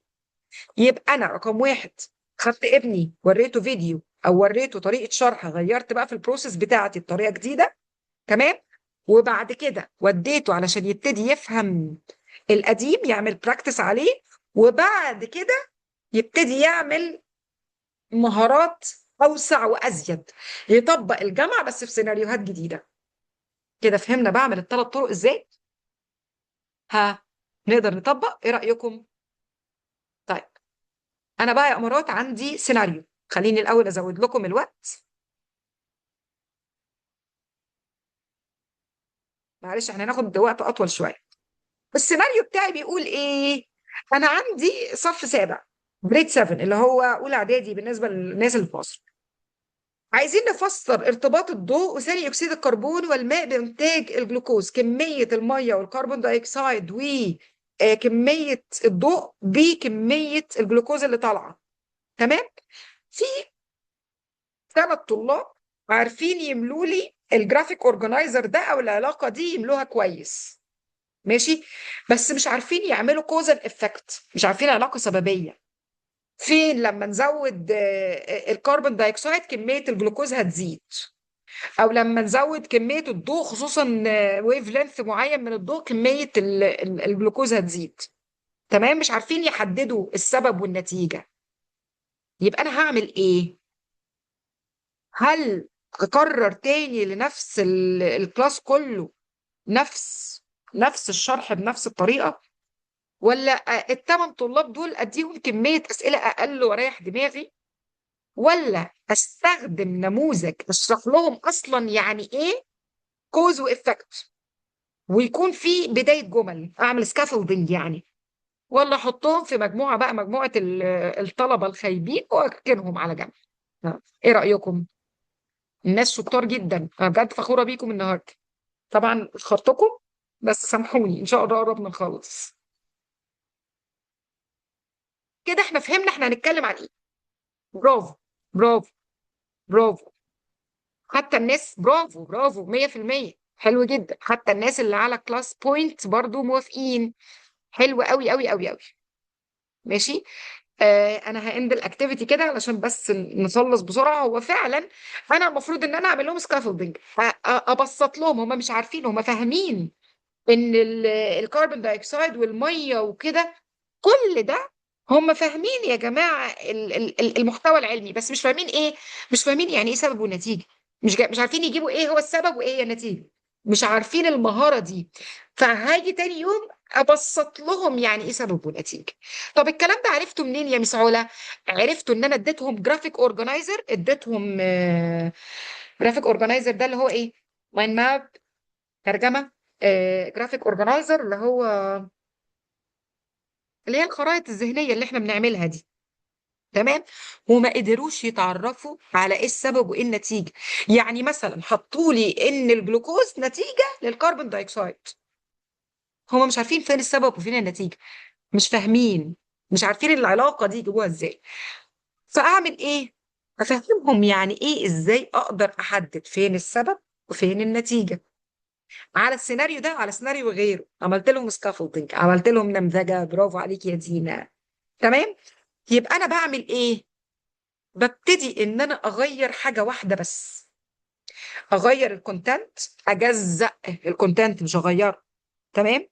يبقى انا رقم واحد، خدت ابني وريته فيديو او وريته طريقه شرح، غيرت بقى في البروسيس بتاعتي بطريقه جديده. تمام. وبعد كده وديته علشان يبتدي يفهم القديم، يعمل براكتس عليه، وبعد كده يبتدي يعمل مهارات اوسع وازيد، يطبق الجامعه بس في سيناريوهات جديده. كده فهمنا بعمل ال3 طرق ازاي. ها، نقدر نطبق؟ ايه رايكم؟ طيب، انا بقى يا امارات عندي سيناريو. خليني الاول ازود لكم الوقت. معلش احنا هناخد وقت اطول شويه. السيناريو بتاعي بيقول ايه؟ انا عندي صف سابع، جريد 7، اللي هو اولى اعدادي بالنسبه للناس اللي في مصر. عايزين نفسر ارتباط الضوء وثاني اكسيد الكربون والماء بانتاج الجلوكوز، كميه الميه والكربون دايوكسيد وكميه الضوء بكميه الجلوكوز اللي طالعه. تمام. في 3 طلاب عارفين يملوا لي الجرافيك اورجنايزر ده او العلاقه دي، يملوها كويس. ماشي، بس مش عارفين يعملوا كوزال افكت، مش عارفين علاقه سببيه. فين لما نزود الكربون دايوكسيد كميه الجلوكوز هتزيد، او لما نزود كميه الضوء خصوصا ويف لينث معين من الضوء كميه الجلوكوز هتزيد. تمام، مش عارفين يحددوا السبب والنتيجه. يبقى انا هعمل ايه؟ هل اكرر تاني لنفس الكلاس كله نفس الشرح بنفس الطريقه، ولا الثمان طلاب دول اديهم كميه اسئله اقل واريح دماغي، ولا استخدم نموذج اشرح لهم اصلا يعني ايه كوز وافكت، ويكون في بدايه جمل، اعمل سكافولدنج يعني، ولا احطهم في مجموعه بقى، مجموعه الطلبه الخايبين واركنهم على جنب؟ ايه رايكم؟ الناس شطار جدا، انا بجد فخوره بيكم النهارده. طبعا اخترتكم، بس سامحوني ان شاء الله قربنا نخلص. كده احنا فهمنا احنا هنتكلم عن ايه. برافو، برافو، برافو. حتى الناس برافو برافو 100%. حلو جدا، حتى الناس اللي على كلاس بوينت برضو موافقين. حلو قوي قوي قوي قوي. ماشي. انا هاند الاكتيفيتي كده علشان بس نخلص بسرعه. هو فعلا انا المفروض ان انا اعمل لهم سكافولدنج، ابسط لهم، هم مش عارفين، هم فاهمين ان الكربون دايوكسيد والميه وكده، كل ده هم فاهمين يا جماعه المحتوى العلمي، بس مش فاهمين ايه، مش فاهمين يعني ايه سبب ونتيجه، مش عارفين يجيبوا ايه هو السبب وايه هي النتيجه، مش عارفين المهاره دي. فهاجي تاني يوم ابسط لهم يعني ايه سبب ونتيجه. طب الكلام ده عرفته منين يا مس علا؟ عرفته ان انا اديتهم جرافيك اورجنايزر، اديتهم جرافيك اورجنايزر ده اللي هو ايه، مايند ماب، ترجمه، جرافيك اورجنايزر اللي هي الخرائط الذهنيه اللي احنا بنعملها دي. تمام. وما قدروش يتعرفوا على ايه السبب وايه النتيجه. يعني مثلا حطوا لي ان الجلوكوز نتيجه للكربون دايوكسيد، هم مش عارفين فين السبب وفين النتيجه، مش فاهمين، مش عارفين العلاقه دي يجيبوها ازاي. فاعمل ايه؟ افهمهم يعني ايه، ازاي اقدر احدد فين السبب وفين النتيجه، على السيناريو ده وعلى سيناريو غيره. عملت لهم سكافولدنج، عملت لهم نمذجه، برافو عليك يا دينا. تمام. يبقى انا بعمل ايه؟ ببتدي ان انا اغير حاجه واحده بس، اغير الكونتنت، اجزأ الكونتنت مش اغيره. تمام.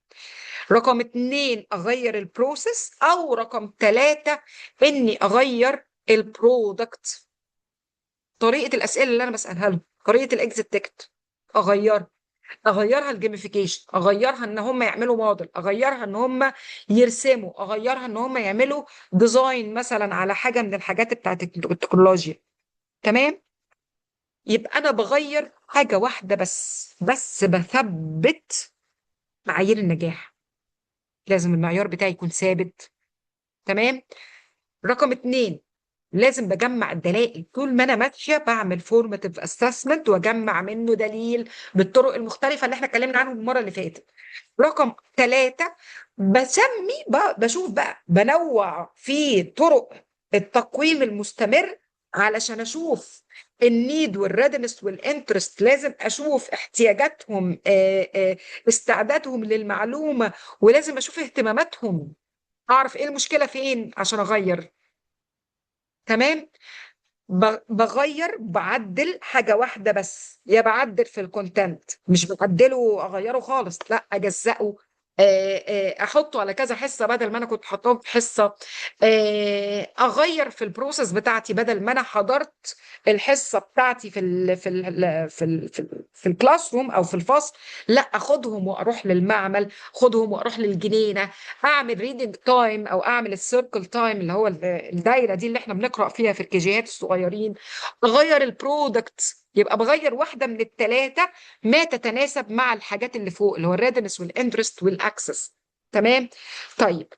رقم اتنين اغير البروسيس، او رقم تلاتة اني اغير البرودكت، طريقه الاسئله اللي انا بسالها لهم، طريقه الاكزit تيكت اغيرها، اغيرها الجيميفيكيشن، اغيرها ان هم يعملوا موديل، اغيرها ان هم يرسموا، اغيرها ان هم يعملوا ديزاين مثلا على حاجه من الحاجات بتاعت التكنولوجيا. تمام. يبقى انا بغير حاجه واحده بس بثبت معايير النجاح، لازم المعيار بتاعي يكون ثابت. تمام. رقم اتنين، لازم بجمع الدلائل طول ما انا ماشيه، بعمل فورماتيف اسسمنت واجمع منه دليل بالطرق المختلفه اللي احنا اتكلمنا عنهم المره اللي فاتت. رقم ثلاثة، بشوف بقى، بنوع في طرق التقويم المستمر علشان اشوف النيد والريدنس والانترست، لازم اشوف احتياجاتهم، استعدادهم للمعلومة، ولازم اشوف اهتماماتهم، اعرف ايه المشكلة فين عشان اغير. تمام. بغير، بعدل حاجة واحدة بس، يا بعدل في الكونتنت، مش بعدله أغيره خالص، لا أجزأه، أحطه على كذا حصة بدل ما أنا كنت حاطاه في حصة، أغير في البروسيس بتاعتي، بدل ما أنا حضرت الحصة بتاعتي في الكلاس روم أو في الفصل، لا أخدهم وأروح للمعمل، خدهم وأروح للجنينة، أعمل ريدنج تايم أو أعمل السيركل تايم اللي هو الدايرة دي اللي احنا بنقرأ فيها في الكيجيهات الصغيرين. اغير البرودكت، يبقى بغير واحده من الثلاثه ما تتناسب مع الحاجات اللي فوق، اللي هو الريدنس والانترست والاكسس. تمام. طيب،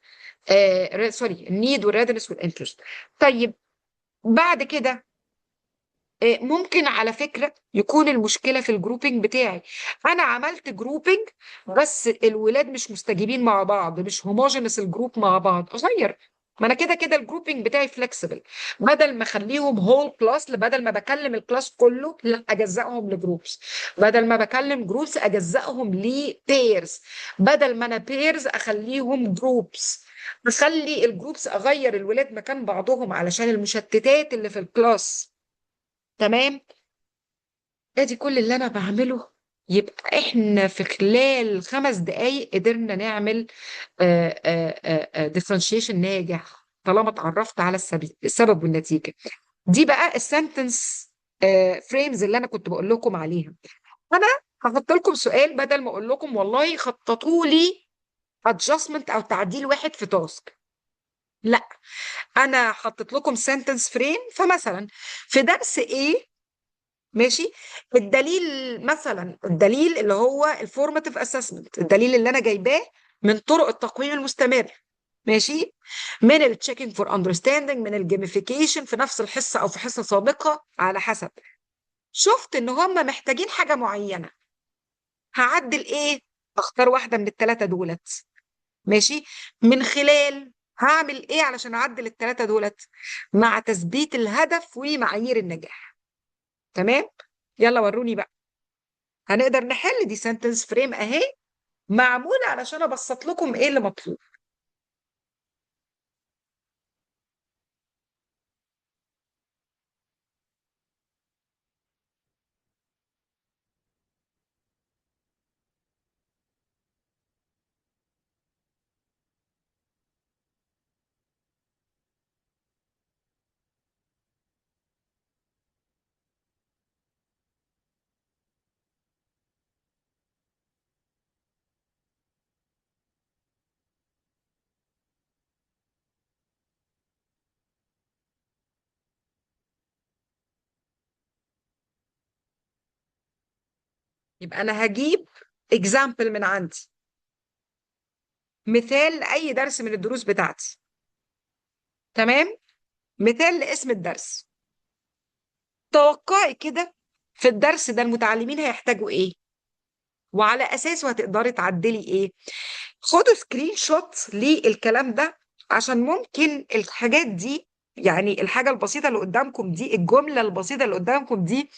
سوري، النيد والريدنس والانترست. طيب، بعد كده ممكن على فكرة يكون المشكلة في الجروبينج بتاعي. أنا عملت جروبينج بس الولاد مش مستجيبين مع بعض، مش هوموجينس الجروب مع بعض، أغير. ما أنا كده كده الجروبينج بتاعي فليكسبل، بدل ما أخليهم هول كلاس، بدل ما بكلم الكلاس كله، لا أجزأهم لجروبس، بدل ما بكلم جروبس أجزأهم لبيرز، بدل ما أنا بيرز أخليهم جروبس، بخلي الجروبس أغير الولاد مكان بعضهم علشان المشتتات اللي في الكلاس. تمام. ادي كل اللي انا بعمله. يبقى احنا في خلال 5 دقايق قدرنا نعمل differentiation ناجح. طالما اتعرفت على السبب والنتيجه. دي بقى السنتنس فريمز اللي انا كنت بقول لكم عليها. انا هحط لكم سؤال، بدل ما اقول لكم والله خططوا لي adjustment او تعديل واحد في تاسك، لا، انا حطيت لكم سنتنس فريم. فمثلا في درس ايه، ماشي، الدليل، مثلا الدليل اللي هو الفورماتيف اسسمنت، الدليل اللي انا جايباه من طرق التقويم المستمر، ماشي، من التشيكينج فور اندرستاندينج، من الجيميفيكيشن في نفس الحصه او في حصه سابقه على حسب. شفت ان هم محتاجين حاجه معينه، هعدل ايه؟ اختار واحده من الثلاثه دولت، ماشي، من خلال هعمل ايه علشان اعدل الثلاثه دولت؟ مع تثبيت الهدف ومعايير النجاح. تمام. يلا وروني بقى، هنقدر نحل دي سنتنس فريم اهي، معموله علشان ابسط لكم ايه اللي مطلوب. يبقى انا هجيب اكزامبل من عندي، مثال لاي درس من الدروس بتاعتي. تمام. مثال لاسم الدرس. توقعي كده في الدرس ده المتعلمين هيحتاجوا ايه، وعلى اساسه هتقدري تعدلي ايه. خدوا سكرين شوت للكلام ده، عشان ممكن الحاجات دي، يعني الحاجة البسيطة اللي قدامكم دي، الجملة البسيطة اللي قدامكم دي،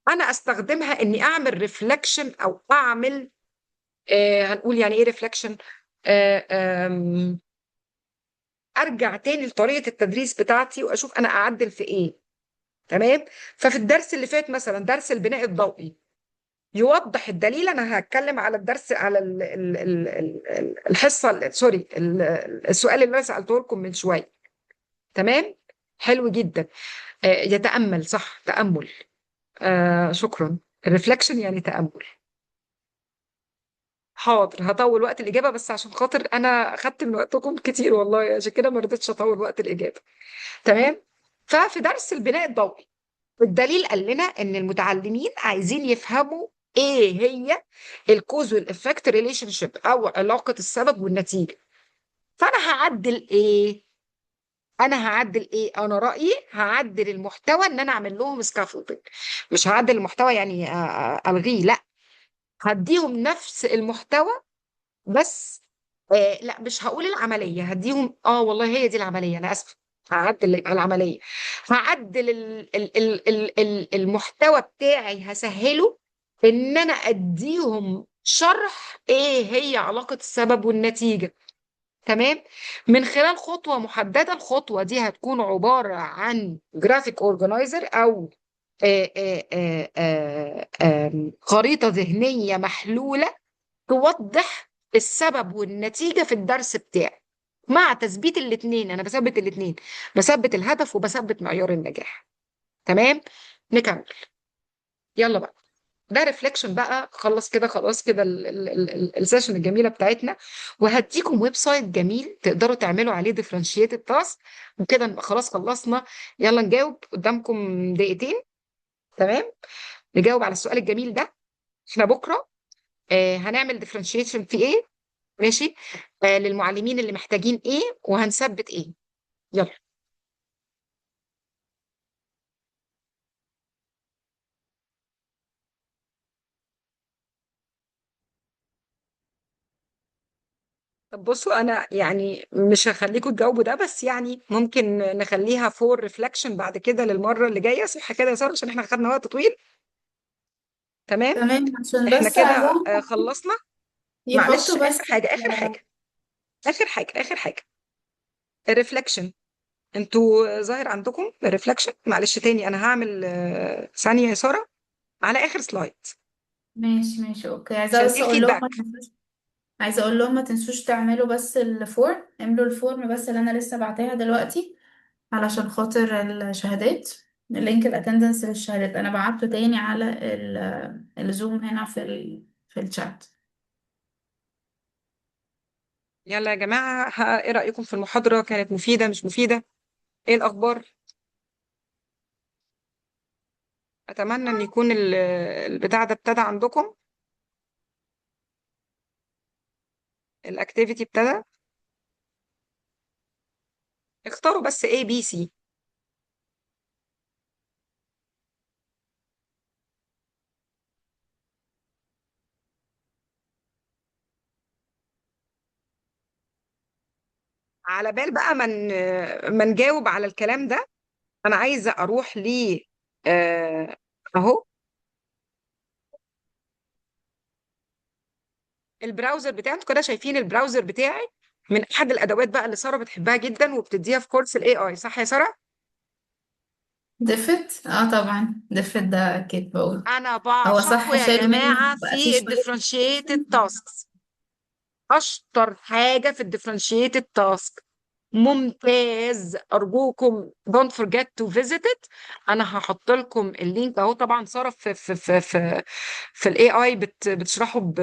أنا أستخدمها إني أعمل ريفلكشن أو أعمل هنقول يعني إيه ريفلكشن، أرجع تاني لطريقة التدريس بتاعتي وأشوف أنا أعدل في إيه. تمام. ففي الدرس اللي فات مثلا درس البناء الضوئي، يوضح الدليل. انا هتكلم على الدرس، على الحصه سوري السؤال اللي انا سالته لكم من شويه. تمام. حلو جدا. يتامل، صح، تامل. شكرا. الريفلكشن يعني تامل. حاضر، هطول وقت الاجابه بس عشان خاطر انا اخدت من وقتكم كتير والله، عشان كده ما رضيتش اطول وقت الاجابه. تمام. ففي درس البناء الضوئي، الدليل قال لنا ان المتعلمين عايزين يفهموا ايه هي الكوز والافكت ريليشن شيب، او علاقه السبب والنتيجه. فانا هعدل ايه؟ انا رايي هعدل المحتوى، ان انا اعمل لهم سكافولدنج. مش هعدل المحتوى يعني الغيه، لا، هديهم نفس المحتوى بس. لا، مش هقول العمليه، هديهم والله هي دي العمليه، انا اسفه. هعدل يبقى العمليه، هعدل المحتوى بتاعي، هسهله ان انا اديهم شرح ايه هي علاقه السبب والنتيجه. تمام. من خلال خطوه محدده، الخطوه دي هتكون عباره عن جرافيك اورجنايزر، او خريطه ذهنيه محلوله توضح السبب والنتيجة في الدرس بتاعي، مع تثبيت الاثنين. أنا بثبت الاثنين، بثبت الهدف وبثبت معيار النجاح. تمام. نكمل. يلا بقى، ده ريفليكشن بقى. خلص كده، خلاص كده السيشن الجميلة بتاعتنا. وهديكم ويب سايت جميل تقدروا تعملوا عليه ديفرنشيتد تاسك، وكده نبقى خلاص خلصنا. يلا نجاوب، قدامكم دقيقتين. تمام. نجاوب على السؤال الجميل ده. احنا بكرة هنعمل ديفرنشيشن في ايه، ماشي، للمعلمين اللي محتاجين ايه، وهنثبت ايه. يلا. طب بصوا، انا يعني مش هخليكم تجاوبوا ده، بس يعني ممكن نخليها فور ريفلكشن بعد كده للمره اللي جايه، صح كده يا ساره؟ عشان احنا خدنا وقت طويل. تمام. تمام، عشان احنا بس كده عايزاهم خلصنا. معلش، يحطوا اخر بس حاجه، اخر حاجه، اخر حاجه، اخر حاجه، الريفلكشن. انتوا ظاهر عندكم الريفلكشن. معلش تاني، انا هعمل ثانيه يا ساره على اخر سلايد، ماشي ماشي اوكي، عايزة عشان دي بس اقول لهم الفيدباك. عايزة اقول لهم ما تنسوش تعملوا بس الفورم، املوا الفورم بس اللي انا لسه بعتها دلوقتي علشان خاطر الشهادات. اللينك الاتندنس للشهادات انا بعته تاني على الزوم هنا في الشات. يلا يا جماعة، ايه رأيكم في المحاضرة؟ كانت مفيدة مش مفيدة؟ ايه الأخبار؟ أتمنى إن يكون البتاع ده ابتدى عندكم، الأكتيفيتي ابتدى. اختاروا بس A B C. على بال بقى ما نجاوب على الكلام ده، أنا عايزة أروح آه، أهو البراوزر بتاعي. انتوا كده شايفين البراوزر بتاعي، من أحد الأدوات بقى اللي سارة بتحبها جدا وبتديها في كورس ال AI، صح يا سارة؟ دفت، اه طبعا دفت ده اكيد بقول. أنا هو بعشقه صح يا شالوا منه جماعة بقى فيه في شوية الديفرنشيتد application. تاسكس. اشطر حاجه في الديفرنشيتد تاسك، ممتاز. ارجوكم don't forget to visit it. انا هحط لكم اللينك اهو. طبعا ساره في الاي اي بتشرحه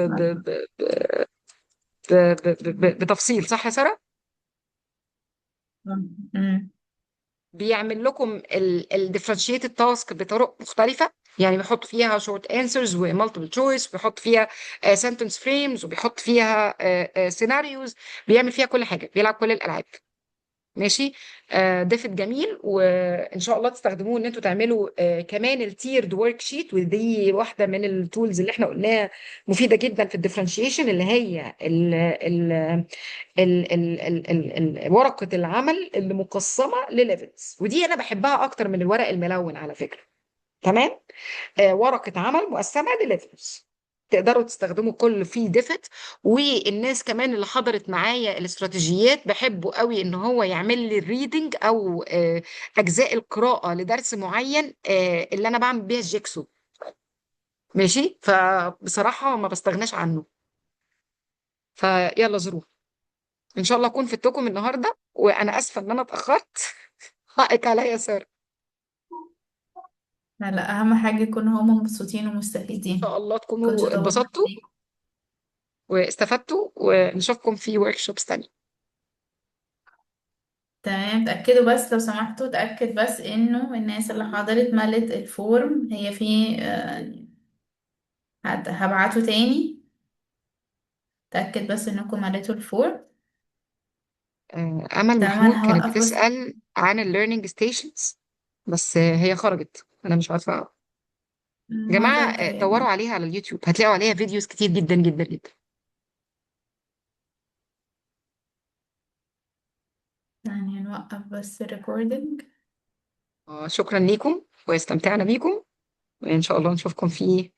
بتفصيل، صح يا ساره؟ أمم. بيعمل لكم الديفرنشيتد تاسك بطرق مختلفة. يعني بيحط فيها شورت انسرز ومالتيبل تشويس، بيحط فيها سنتنس فريمز، وبيحط فيها سيناريوز. بيعمل فيها كل حاجة، بيلعب كل الألعاب. ماشي. دافت جميل، وان شاء الله تستخدموه ان انتوا تعملوا كمان التيرد ورك شيت. ودي واحده من التولز اللي احنا قلناها مفيده جدا في الديفرنشيشن، اللي هي ورقه العمل اللي مقسمه لليفلز. ودي انا بحبها اكتر من الورق الملون على فكره. تمام. ورقة عمل مقسمة لليفلز، تقدروا تستخدموا كل فيه ديفت. والناس كمان اللي حضرت معايا الاستراتيجيات بحبوا قوي ان هو يعمل لي الريدنج او اجزاء القراءة لدرس معين اللي انا بعمل بيها الجيكسو. ماشي. فبصراحة ما بستغناش عنه. فيلا زروه. ان شاء الله اكون فدتكم النهارده، وانا اسفة ان انا اتأخرت. حقك عليا يا سارة. ان لا لا، اهم حاجة يكونوا هم مبسوطين ومستفيدين. شاء الله كنتش تكونوا طولت اتبسطتوا عليك. واستفدتوا، ونشوفكم في ورك شوبس تانية. تمام، تأكدوا بس لو سمحتوا، تأكد بس انه الناس اللي حضرت ملت الفورم. هي في هبعته تاني. تأكد بس انكم مليتوا الفورم. أمل تمام، محمود انا كانت هوقف بس. بتسأل عن الليرنينج ستيشنز، بس هي خرجت، أنا مش عارفة. يا المرة جماعة الجاية دوروا بقى. عليها على اليوتيوب، هتلاقوا عليها فيديوز كتير جدا جدا جدا. يعني نوقف بس الريكوردينج. شكرا ليكم واستمتعنا بيكم، وإن شاء الله نشوفكم في